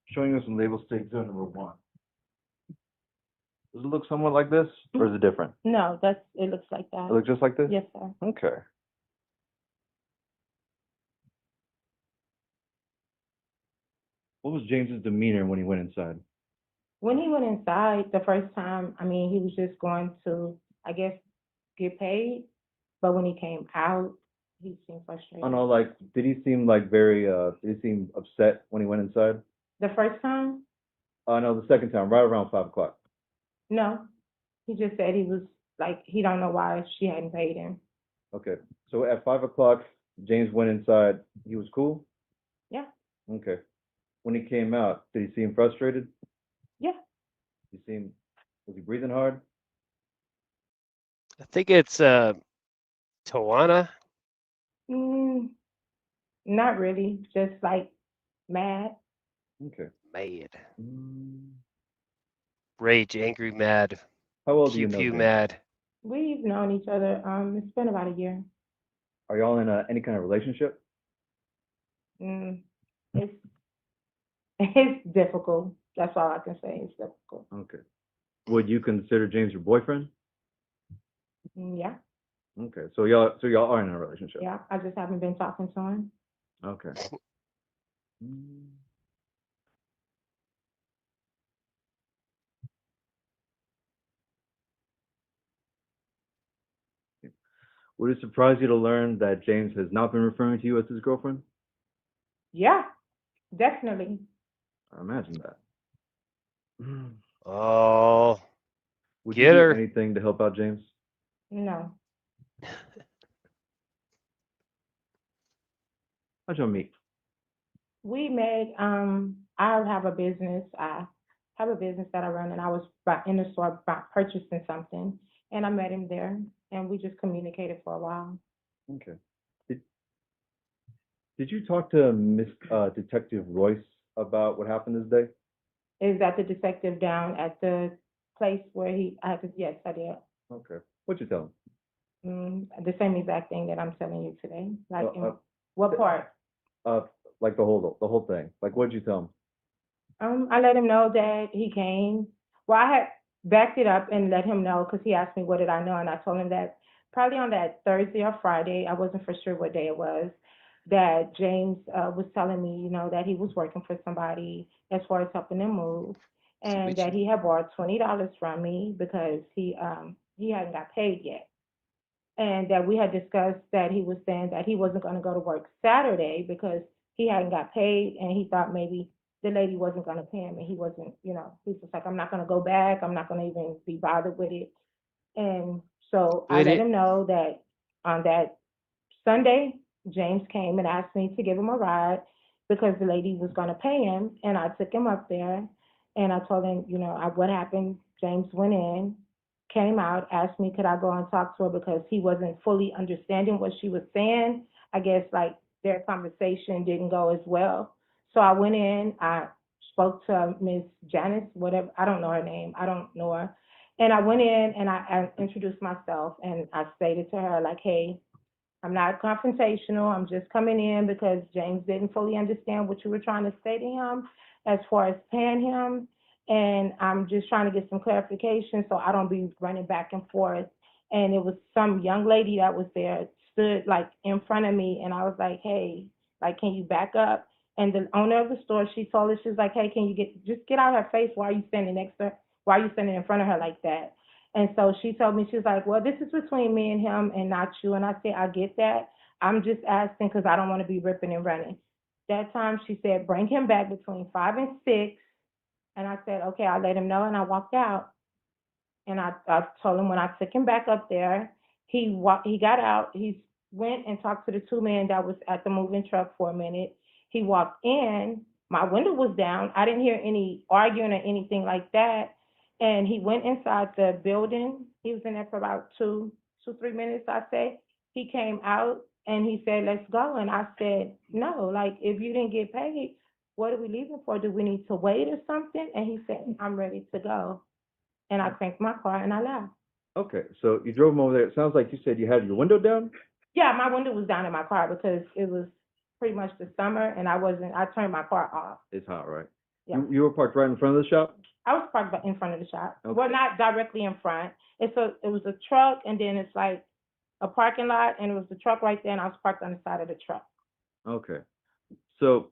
Showing us some label state zone number 1. Does it look somewhat like this, or is it different? No, it looks like that. It looks just like this? Yes, sir. Okay. What was James's demeanor when he went inside? When he went inside the first time, I mean, he was just going to, I guess, get paid. But when he came out, he seemed frustrated. I know, like, did he seem like very, did he seem upset when he went inside? The first time? No, the second time, right around 5 o'clock. No. He just said he was like, he don't know why she hadn't paid him. Okay. So at 5 o'clock, James went inside. He was cool? Yeah. Okay. When he came out, did he seem frustrated? Yeah. Was he breathing hard? I think it's Tawana. Mm, not really. Just like mad. Okay. Mad. Mm. Rage, angry, mad. How well do Pew you know pew James? mad. We've known each other. It's been about a year. Are y'all in any kind of relationship? It's it's difficult. That's all I can say. It's difficult. Okay. Would you consider James your boyfriend? Yeah. Okay. So y'all are in a relationship? Yeah. I just haven't been talking to him. Okay. Mm. Would it surprise you to learn that James has not been referring to you as his girlfriend? Yeah, definitely. I imagine that. Mm. Oh, Would get you do her. anything to help out James? No. How'd y'all meet? We met, I have a business. I have a business that I run, and I was in the store purchasing something, and I met him there, and we just communicated for a while. Okay. Did you talk to Miss Detective Royce about what happened this day? Is that the detective down at the place where yes, I did. Okay. What'd you tell him? The same exact thing that I'm telling you today. Like, what the- part? Like the whole thing. Like, what'd you tell him? I let him know that he came. Well, I had backed it up and let him know because he asked me what did I know, and I told him that probably on that Thursday or Friday, I wasn't for sure what day it was, that James was telling me, that he was working for somebody as far as helping them move, and that he had borrowed $20 from me because he hadn't got paid yet. And that we had discussed that he was saying that he wasn't going to go to work Saturday because he hadn't got paid, and he thought maybe the lady wasn't going to pay him, and he wasn't, he's just like, I'm not going to go back. I'm not going to even be bothered with it. And so I let him know that on that Sunday, James came and asked me to give him a ride because the lady was going to pay him, and I took him up there. And I told him, what happened. James went in, came out, asked me could I go and talk to her because he wasn't fully understanding what she was saying. I guess like their conversation didn't go as well. So I went in, I spoke to Miss Janice, whatever, I don't know her name, I don't know her. And I went in and I introduced myself and I stated to her like, hey, I'm not confrontational. I'm just coming in because James didn't fully understand what you were trying to say to him as far as paying him. And I'm just trying to get some clarification so I don't be running back and forth. And it was some young lady that was there, stood like in front of me, and I was like, hey, like, can you back up? And the owner of the store, she told her, she was like, hey, can you just get out of her face? Why are you standing next to her? Why are you standing in front of her like that? And so she told me, she was like, well, this is between me and him and not you. And I said, I get that. I'm just asking because I don't want to be ripping and running. That time she said, bring him back between 5 and 6. And I said, okay, I'll let him know. And I walked out. And I told him when I took him back up there, he got out. He went and talked to the two men that was at the moving truck for a minute. He walked in. My window was down. I didn't hear any arguing or anything like that. And he went inside the building. He was in there for about 3 minutes, I say. He came out and he said, let's go. And I said, no, like, if you didn't get paid, what are we leaving for? Do we need to wait or something? And he said, I'm ready to go. And I cranked my car and I left. Okay, so you drove him over there. It sounds like you said you had your window down? Yeah, my window was down in my car because it was pretty much the summer and I turned my car off. It's hot, right? Yeah. You were parked right in front of the shop? I was parked in front of the shop. Okay. Well, not directly in front. It was a truck and then it's like a parking lot and it was the truck right there and I was parked on the side of the truck. Okay. So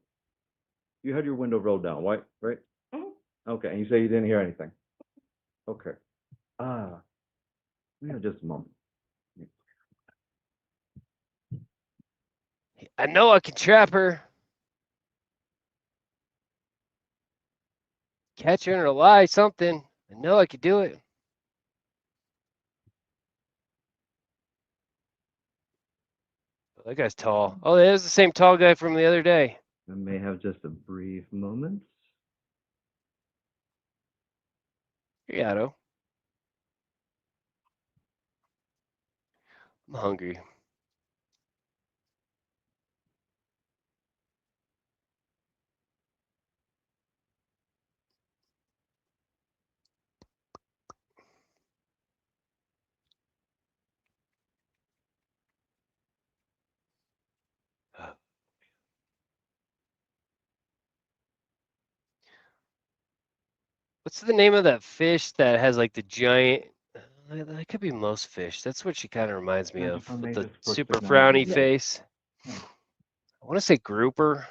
you had your window rolled down, right? Mhm. Okay, and you say you didn't hear anything? Okay. We have just a moment. I know I can trap her. Catch her in her lie, something. I know I could do it. Oh, that guy's tall. Oh, that is the same tall guy from the other day. I may have just a brief moment. Hey, Otto. I'm hungry. What's the name of that fish that has like the giant? That could be most fish. That's what she kind of reminds me of, with the super frowny face. I want to say grouper.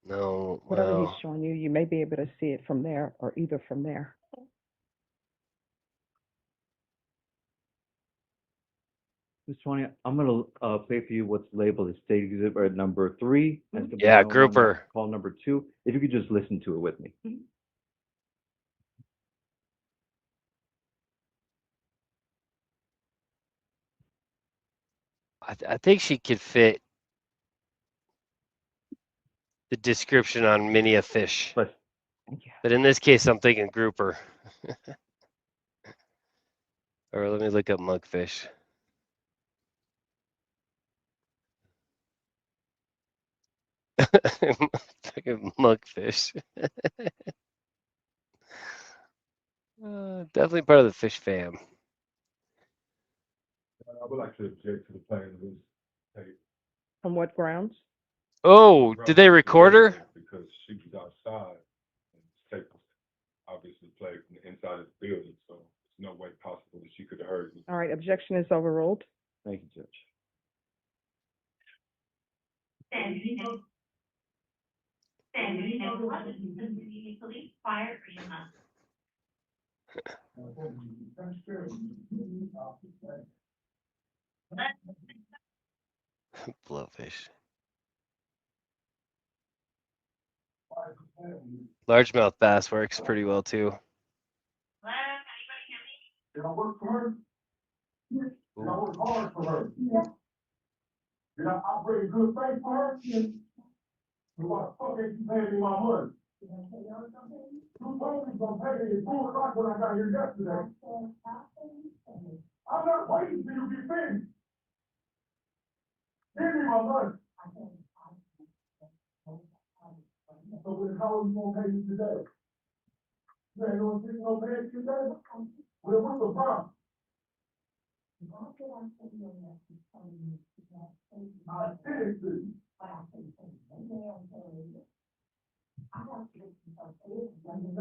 No, Whatever he's well, showing you, you may be able to see it from there or either from there. Ms. Tawny, I'm gonna play for you what's labeled as state exhibit number 3. As the yeah, 911 grouper. call number 2. If you could just listen to it with me. I think she could fit the description on many a fish. But But in this case, I'm thinking grouper. Or let me look up mugfish. Fucking mugfish. Definitely part of the fish fam. I would like to object to the playing of this tape. On what grounds? Oh, did they record her? Because she was outside and this tape was obviously played from the inside of the building, so there's no way possible that she could have heard me. All right, objection is overruled. thank you, Judge. Blowfish. Largemouth bass works pretty well too. Did I work for her? Did I work hard for her? Did I operate in good faith for her? So why the fuck ain't you paying me my money? You told me you're gonna pay me at 2 o'clock when I got here yesterday. I'm not waiting till you get finished. Give me my money. So then how are you gonna pay me today? You ain't gonna pay me today? Well, what's the problem? I did it to you.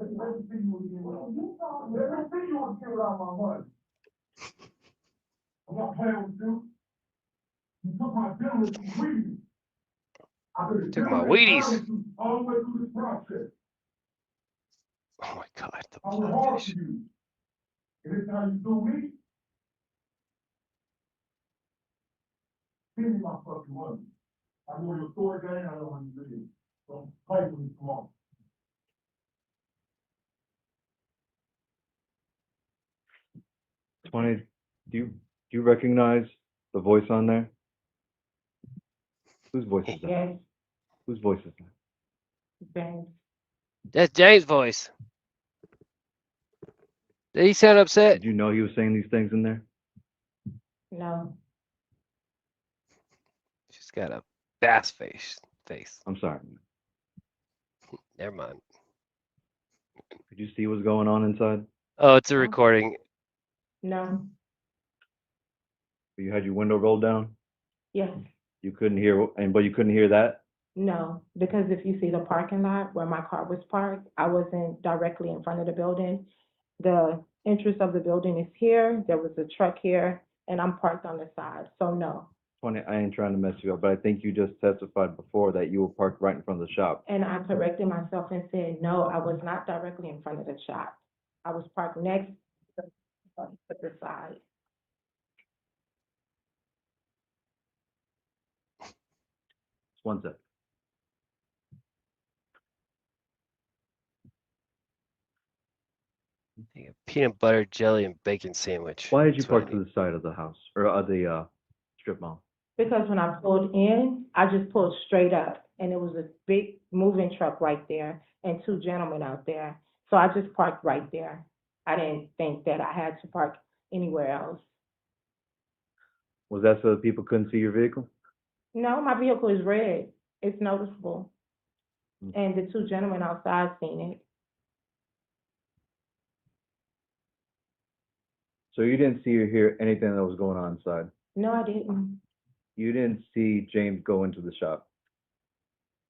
Let me see you give out my money. I'm not playing with you. You took my dinner and Wheaties. I've been Took my with Wheaties. you all the way through this process. Oh my God, the I was hard bloodfish. for you. And this how you do me? Give me my fucking money. I know your story game, I know what you did. Don't play with me, come on. Do you recognize the voice on there? Whose voice is that? Yes, Whose voice is that? James. That's James' voice. Did he sound upset? Did you know he was saying these things in there? No, She's got a bass face. I'm sorry, man. Never mind. Could you see what's going on inside? Oh, it's a recording. no, You had your window rolled down? yes, You couldn't hear, but you couldn't hear that? no. Because if you see the parking lot where my car was parked, I wasn't directly in front of the building. The entrance of the building is here, there was a truck here, and I'm parked on the side, so no. Funny, I ain't trying to mess you up, but I think you just testified before that you were parked right in front of the shop. And I corrected myself and said, no, I was not directly in front of the shop. I was parked next to the side. Just one sec. A peanut butter jelly and bacon sandwich. Why did you That's what I park to need. the side of the house or the strip mall? Because when I pulled in, I just pulled straight up, and it was a big moving truck right there and two gentlemen out there. So I just parked right there. I didn't think that I had to park anywhere else. Was that so that people couldn't see your vehicle? No, my vehicle is red. It's noticeable. Mm. And the two gentlemen outside seen it. So you didn't see or hear anything that was going on inside? No, I didn't. You didn't see James go into the shop?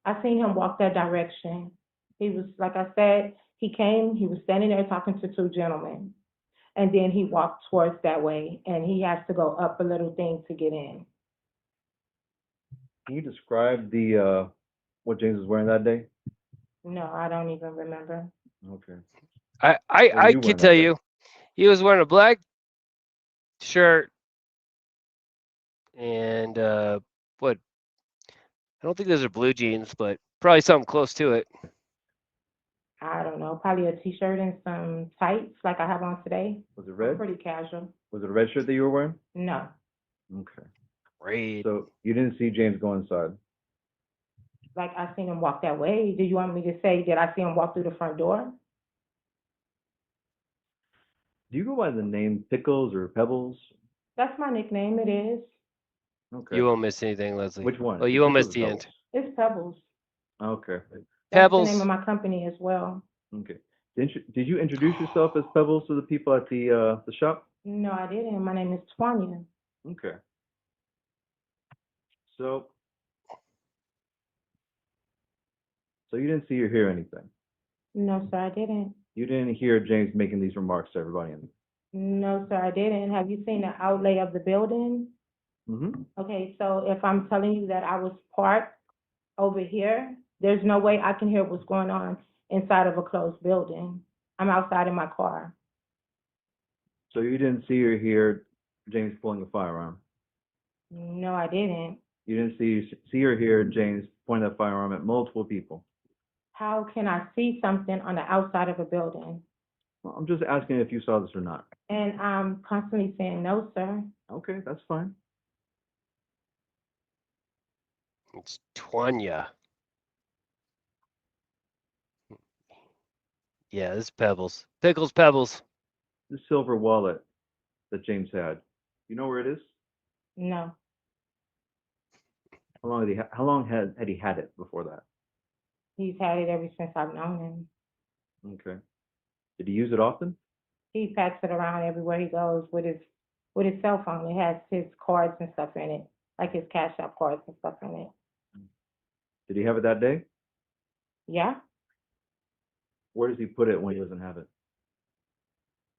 I seen him walk that direction. He was, like I said, he came, he was standing there talking to two gentlemen. And then he walked towards that way, and he has to go up a little thing to get in. Can you describe the what James was wearing that day? No, I don't even remember. Okay. I What were you can wearing tell that day? you, he was wearing a black shirt and what? I don't think those are blue jeans, but probably something close to it. I don't know, probably a t-shirt and some tights like I have on today. Was it red? Pretty casual. Was it a red shirt that you were wearing? No, Okay. Great. So you didn't see James go inside? like I seen him walk that way. Do you want me to say, did I see him walk through the front door? Do you go by the name Pickles or Pebbles? That's my nickname, it is. Okay. You won't miss anything, Leslie. Which one? Oh, Is you it won't miss Pickles or the Pebbles? end. It's Pebbles. Okay. That's the name Pebbles. of my company as well. Okay. Did you introduce yourself as Pebbles to the people at the shop? No, I didn't. My name is Twania. Okay. So you didn't see or hear anything? No, sir, I didn't. You didn't hear James making these remarks to everybody in No, sir, I didn't. Have you seen the outlay of the building? Mm-hmm. Okay, so if I'm telling you that I was parked over here, there's no way I can hear what's going on inside of a closed building. I'm outside in my car. So you didn't see or hear James pulling a firearm? No, I didn't. You didn't see or hear James point that firearm at multiple people? How can I see something on the outside of a building? Well, I'm just asking if you saw this or not. And I'm constantly saying, no, sir. Okay, that's fine. It's Twanya. Yeah, this is Pebbles. Pickles Pebbles. The silver wallet that James had, you know where it is? No. How long how long had he had it before that? He's had it ever since I've known him. Okay. Did he use it often? He packs it around everywhere he goes with his cell phone. It has his cards and stuff in it, like his Cash App cards and stuff in it. Did he have it that day? Yeah, Where does he put it when he doesn't have it?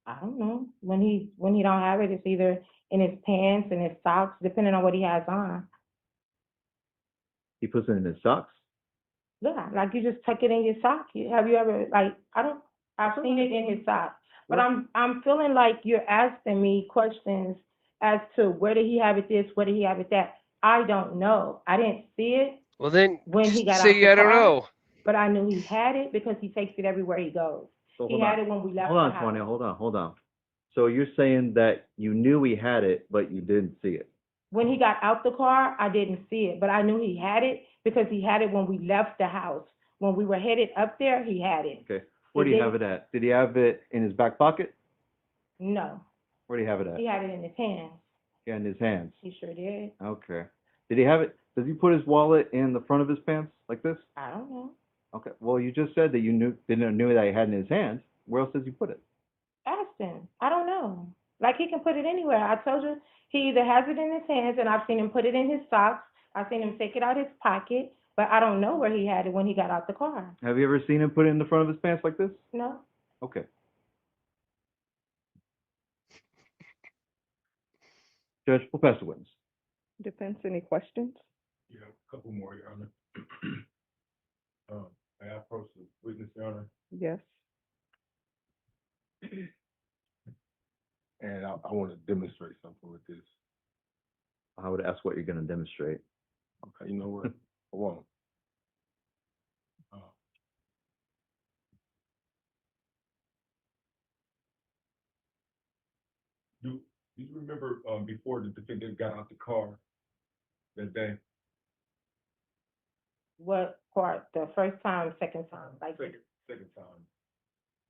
I don't know. When he don't have it, it's either in his pants and his socks, depending on what he has on. He puts it in his socks? Yeah, like you just tuck it in your sock. Have you ever I've seen it in his socks. But I'm feeling like you're asking me questions as to where did he have it this, where did he have it that. I don't know. I didn't see it Well, then when he just got out say the I don't car, know. but I knew he had it because he takes it everywhere he goes. So He had it when we left hold the on, house. Tanya, hold on. So you're saying that you knew he had it, but you didn't see it? When he got out the car, I didn't see it, but I knew he had it because he had it when we left the house. When we were headed up there, he had it. Okay. Where do you have it at? Did he have it in his back pocket? No, Where do you have it at? he had it in his hands. Yeah, in his hands. He sure did. Okay. Did he have it? Does he put his wallet in the front of his pants like this? I don't know. Okay. Well, you just said that you knew that he had it in his hands. Where else does he put it? Ask him. I don't know. Like he can put it anywhere. I told you he either has it in his hands, and I've seen him put it in his socks. I've seen him take it out his pocket, but I don't know where he had it when he got out the car. Have you ever seen him put it in the front of his pants like this? No. Okay. Judge Popesowitz. Defense, any questions? Yeah, a couple more, Your Honor. May I approach the witness, Your Honor? Yes. And I want to demonstrate something with this. I would ask what you're going to demonstrate. Okay, you know what? I won't. Do you remember before the defendant got out the car that day? What part? The first time, second time? Like Second time.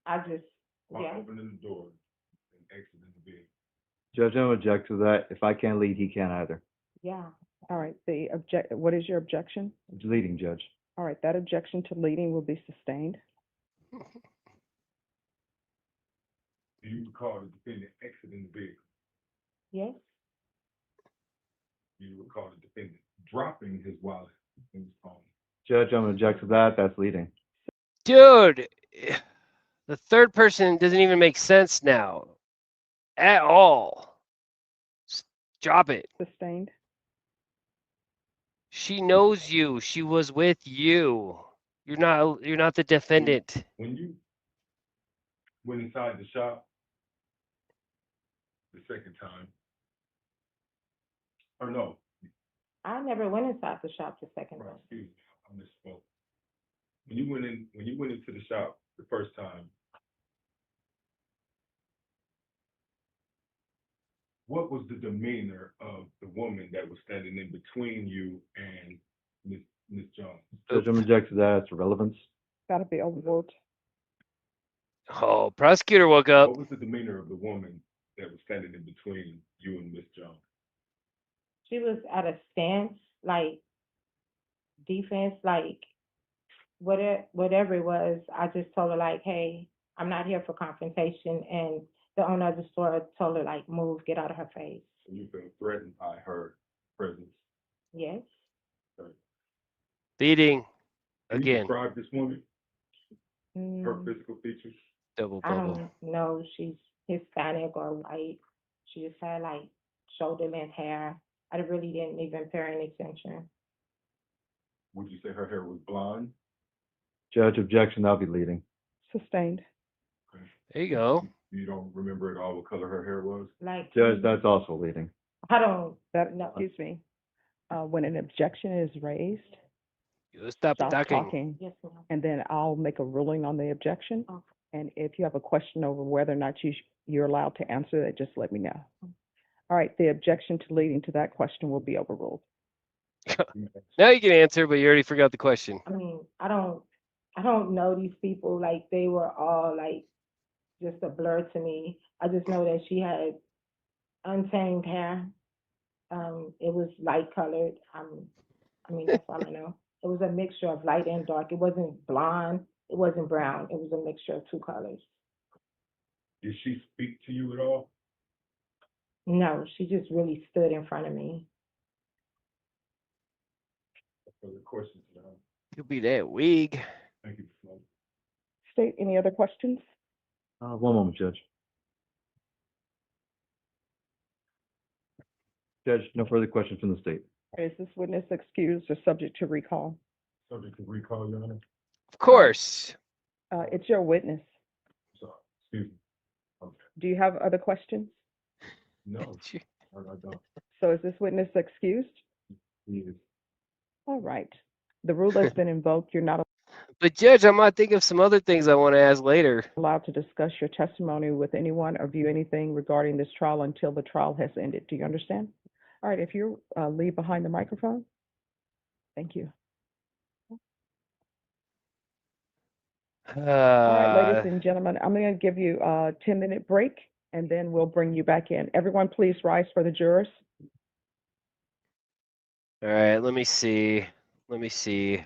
I just While yeah. opening the door and exiting the vehicle. Judge, I don't object to that. If I can't lead, he can't either. Yeah. All right, what is your objection? It's leading, Judge. All right, that objection to leading will be sustained. Do you recall the defendant exiting the vehicle? Yes. Do you recall the defendant dropping his wallet in his phone? Judge, I'm going to object to that. That's leading. Dude, the third person doesn't even make sense now at all. Drop it. Sustained. She knows you. She was with you. You're not the defendant. When you went inside the shop the second time, or no, I never went inside the shop the second right, time. excuse me, I misspoke. When you went into the shop the first time, what was the demeanor of the woman that was standing in between you and Miss Jones? Judge, I'm objecting to that. It's irrelevance. Gotta be overruled. Oh, prosecutor woke up. What was the demeanor of the woman that was standing in between you and Miss Jones? She was at a stance, like defense, like whatever it was. I just told her like, hey, I'm not here for confrontation, and the owner of the store told her like, move, get out of her face. So you feel threatened by her presence? Yes. Okay. Leading Can you again. describe this woman? Her Mm, physical features? Double I bubble. don't know. She's Hispanic or white. She just had like shoulder length hair. I really didn't even pay any attention. Would you say her hair was blonde? Judge, objection. I'll be leading. Sustained. Okay. There you go. You don't remember at all what color her hair was? Like Judge, that's also leading. I don't That, know. excuse me, when an objection is raised, You stop stop talking. talking, Yes, ma'am. and then I'll make a ruling on the objection. Okay. And if you have a question over whether or not you're allowed to answer it, just let me know. All right, the objection to leading to that question will be overruled. Now you can answer, but you already forgot the question. I mean, I don't know these people. Like, they were all like just a blur to me. I just know that she had untamed hair. It was light colored. I mean, that's all I know. It was a mixture of light and dark. It wasn't blonde. It wasn't brown. It was a mixture of two colors. Did she speak to you at all? No, she just really stood in front of me. For the questions, John. Could be that wig. Thank you. State, any other questions? One moment, Judge. Judge, no further questions from the state. Is this witness excused or subject to recall? Subject to recall, Your Honor. Of course. It's your witness. Sorry, excuse me. Okay. Do you have other questions? No, I don't. So is this witness excused? He is. All right. The rule has been invoked. You're not But Judge, I might think of some other things I want to ask later. allowed to discuss your testimony with anyone or view anything regarding this trial until the trial has ended. Do you understand? All right, if you leave behind the microphone. Thank you. All right, ladies and gentlemen, I'm going to give you a 10-minute break, and then we'll bring you back in. Everyone, please rise for the jurors. All right, let me see. Let me see.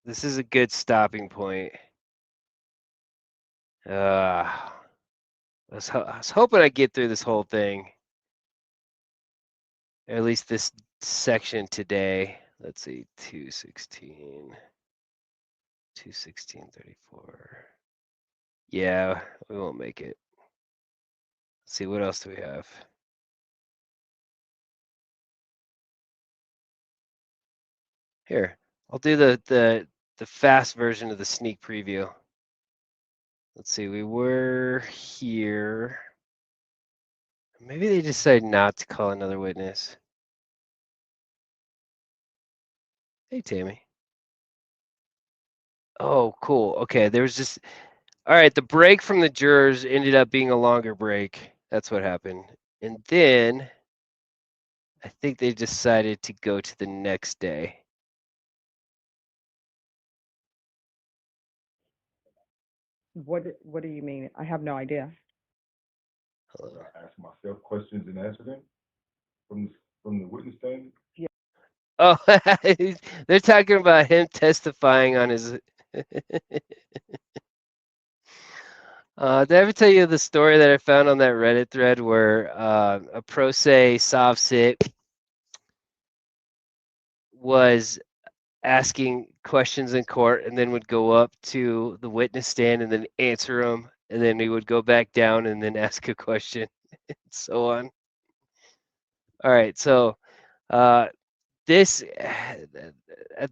This is a good stopping point. I was hoping I'd get through this whole thing. Or at least this section today. Let's see, 216, 216:34. Yeah, we won't make it. Let's see, what else do we have? Here, I'll do the fast version of the sneak preview. Let's see, we were here. Maybe they decided not to call another witness. Hey, Tammy. Oh, cool. Okay, there was just, all right, the break from the jurors ended up being a longer break. That's what happened. And then I think they decided to go to the next day. What do you mean? I have no idea. Hold on. I ask myself questions and answer them from the witness stand. Oh, they're talking about him testifying on his. Did I ever tell you the story that I found on that Reddit thread where a pro se sov sit was asking questions in court and then would go up to the witness stand and then answer them, and then he would go back down and then ask a question, and so on. All right, so this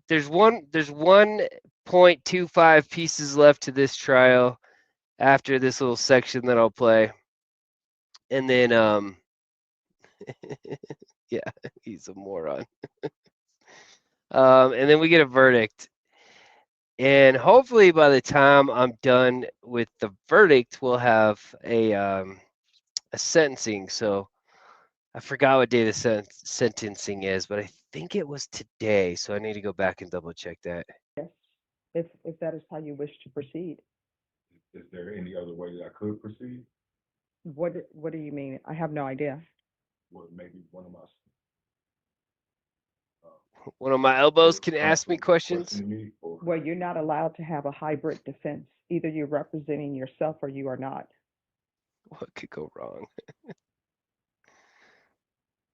there's 1.25 pieces left to this trial after this little section that I'll play, and then yeah, he's a moron. And then we get a verdict. And hopefully by the time I'm done with the verdict, we'll have a sentencing. So I forgot what day the sentencing is, but I think it was today. So I need to go back and double check that. Yes, if that is how you wish to proceed. Is there any other way that I could proceed? What do you mean? I have no idea. Or maybe one of my One of my elbows or can ask me counsel questions. questioning me, or Well, you're not allowed to have a hybrid defense. Either you're representing yourself or you are not. What could go wrong?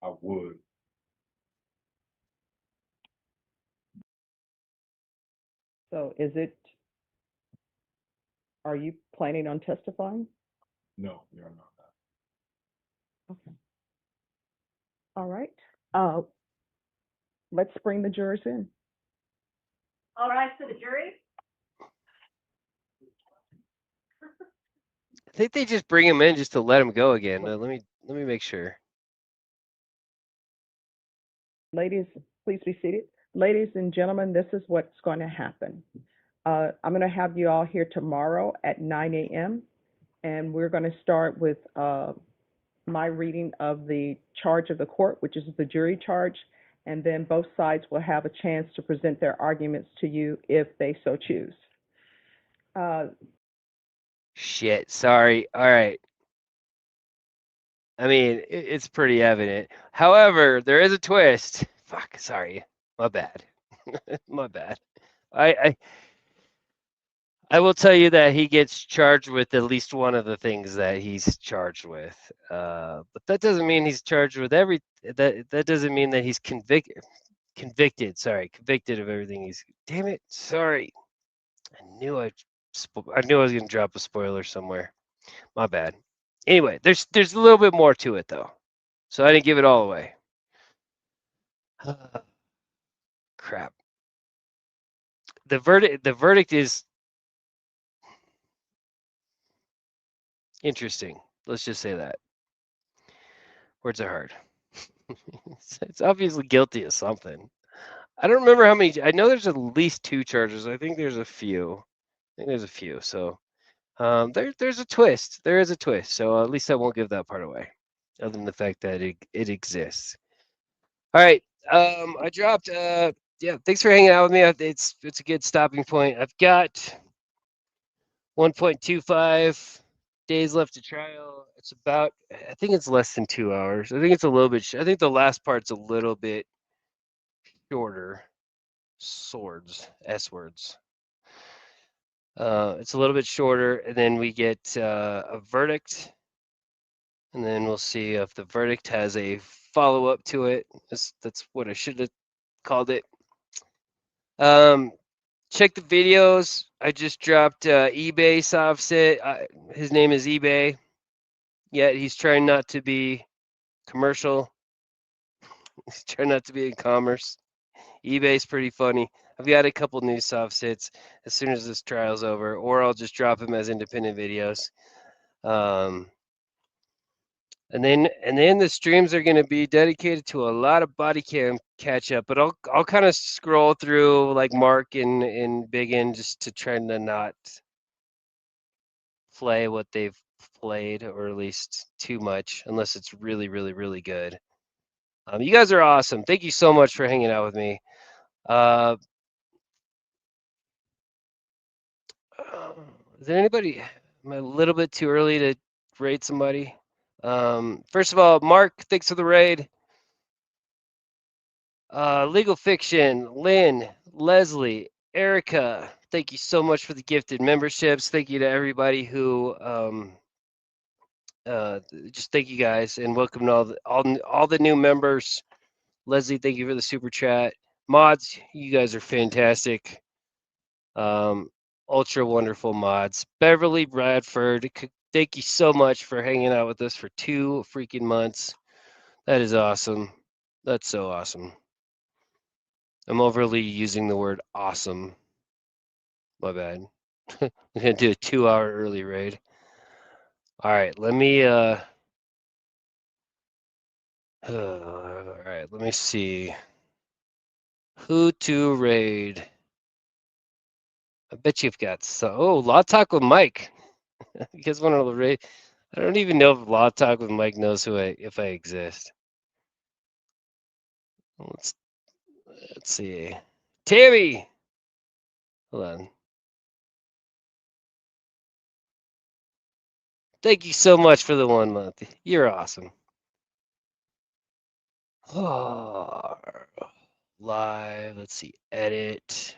I would. So are you planning on testifying? No, you're not. Okay. All right. Let's bring the jurors in. All right, so the jury? I think they just bring him in just to let him go again. Let me make sure. Ladies, please be seated. ladies and gentlemen, this is what's going to happen. I'm going to have you all here tomorrow at 9 a.m. and we're going to start with my reading of the charge of the court, which is the jury charge, and then both sides will have a chance to present their arguments to you if they so choose. Shit, sorry. All right. I mean, it's pretty evident. However, there is a twist. Fuck, sorry. My bad. My bad. I I will tell you that he gets charged with at least one of the things that he's charged with. But that doesn't mean he's charged with every. That doesn't mean that he's convicted. Convicted of everything he's. Damn it! Sorry. I knew I was gonna drop a spoiler somewhere. My bad. Anyway, there's a little bit more to it though, so I didn't give it all away. Crap. The verdict is interesting. Let's just say that. Words are hard. It's obviously guilty of something. I don't remember how many. I know there's at least 2 charges. I think there's a few. So there's a twist. There is a twist. So at least I won't give that part away, other than the fact that it exists. All right. I dropped. Yeah. Thanks for hanging out with me. It's a good stopping point. I've got 1.25 days left to trial. It's about. I think it's less than 2 hours. I think it's a little bit. I think the last part's a little bit shorter. Swords, S words. It's a little bit shorter, and then we get a verdict, and then we'll see if the verdict has a follow-up to it. That's what I should have called it. Check the videos. I just dropped eBay Sovsit. His name is eBay, yet he's trying not to be commercial. He's trying not to be in commerce. eBay's pretty funny. I've got a couple new soft sits as soon as this trial's over, or I'll just drop them as independent videos. And then the streams are going to be dedicated to a lot of body cam catch up, but I'll kind of scroll through like Mark and Big N just to try to not play what they've played, or at least too much, unless it's really, really, really good. You guys are awesome. Thank you so much for hanging out with me. Is there anybody? Am I a little bit too early to raid somebody? First of all, Mark, thanks for the raid. Legal Fiction, Lynn, Leslie, Erica, thank you so much for the gifted memberships. Thank you to everybody who just thank you guys, and welcome to all the new members. Leslie, thank you for the super chat. Mods, you guys are fantastic. Ultra wonderful mods. Beverly Bradford, thank you so much for hanging out with us for 2 freaking months. That is awesome. That's so awesome. I'm overly using the word awesome. My bad. I'm gonna do a 2-hour early raid. All right, let me all right, let me see who to raid. I bet you've got Law Talk with Mike. You guys want to raid? I don't even know if Law Talk with Mike knows if I exist. Let's see. Tammy! Hold on. Thank you so much for the 1 month. You're awesome. Oh, live. Let's see. Edit.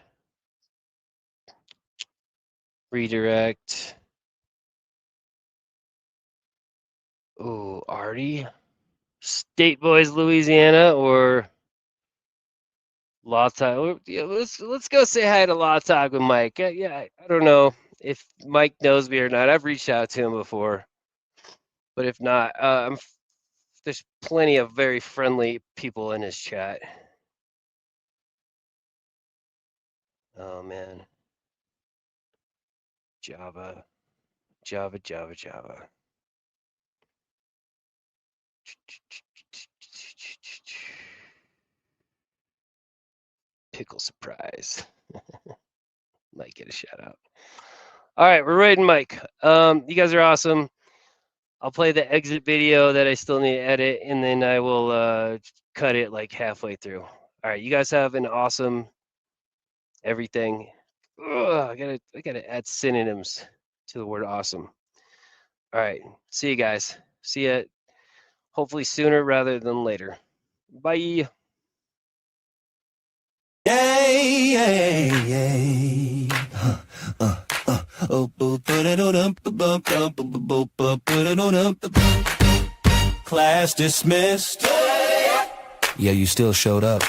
Redirect. Oh, Artie? State Boys, Louisiana, or Law Talk? Yeah, let's go say hi to Law Talk with Mike. Yeah, I don't know if Mike knows me or not. I've reached out to him before, but if not, there's plenty of very friendly people in his chat. Oh man, Java. pickle surprise. Might get a shout out. All right, we're ready, Mike. You guys are awesome. I'll play the exit video that I still need to edit, and then I will cut it like halfway through. All right, you guys have an awesome everything. Ugh, I gotta add synonyms to the word awesome. All right, see you guys. See ya. Hopefully sooner rather than later. Bye. Class dismissed. Yeah, you still showed up.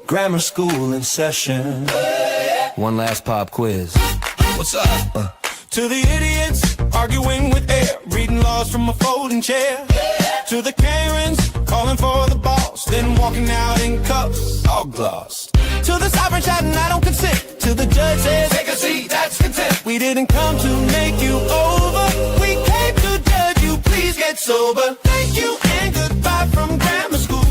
Grammar school in session. One last pop quiz. What's up? To the idiots arguing with air, reading laws from a folding chair. To the Karens calling for the boss, then walking out in cuffs, all glossed. To the sovereign shouting, I don't consent. To the judge says, take a seat, that's contempt. We didn't come to make you over. We came to judge you, please get sober. Thank you and goodbye from grammar school.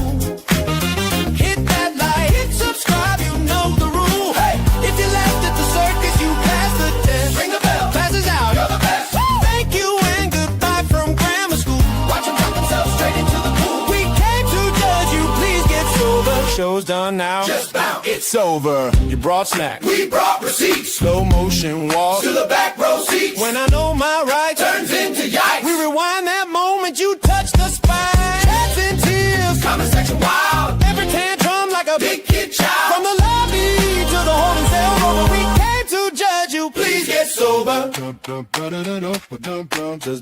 Hit that like, hit subscribe, you know the rule. Hey, if you left at the circus, you passed the test. Ring the bell, class is out, you're the best. Thank you and goodbye from grammar school. Watch them drop themselves straight into the pool. We came to judge you, please get sober. Show's done now, just bounce, it's over. You brought snacks, we brought receipts. Slow motion walk to the back row seats. When I know my rights turns into yikes. We rewind that moment you touch the spine. Chats and tears, comment section wild. Every tantrum like a big kid child. From the lobby to the holding cell room, we came to judge you, please get sober. Just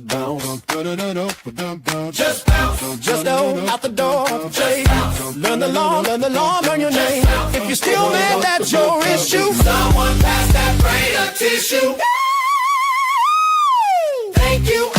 bounce. Just bounce. Just go out the door. Play. Learn the law, learn your name. If you're still mad, that's your issue. Someone pass that brain a tissue. Thank you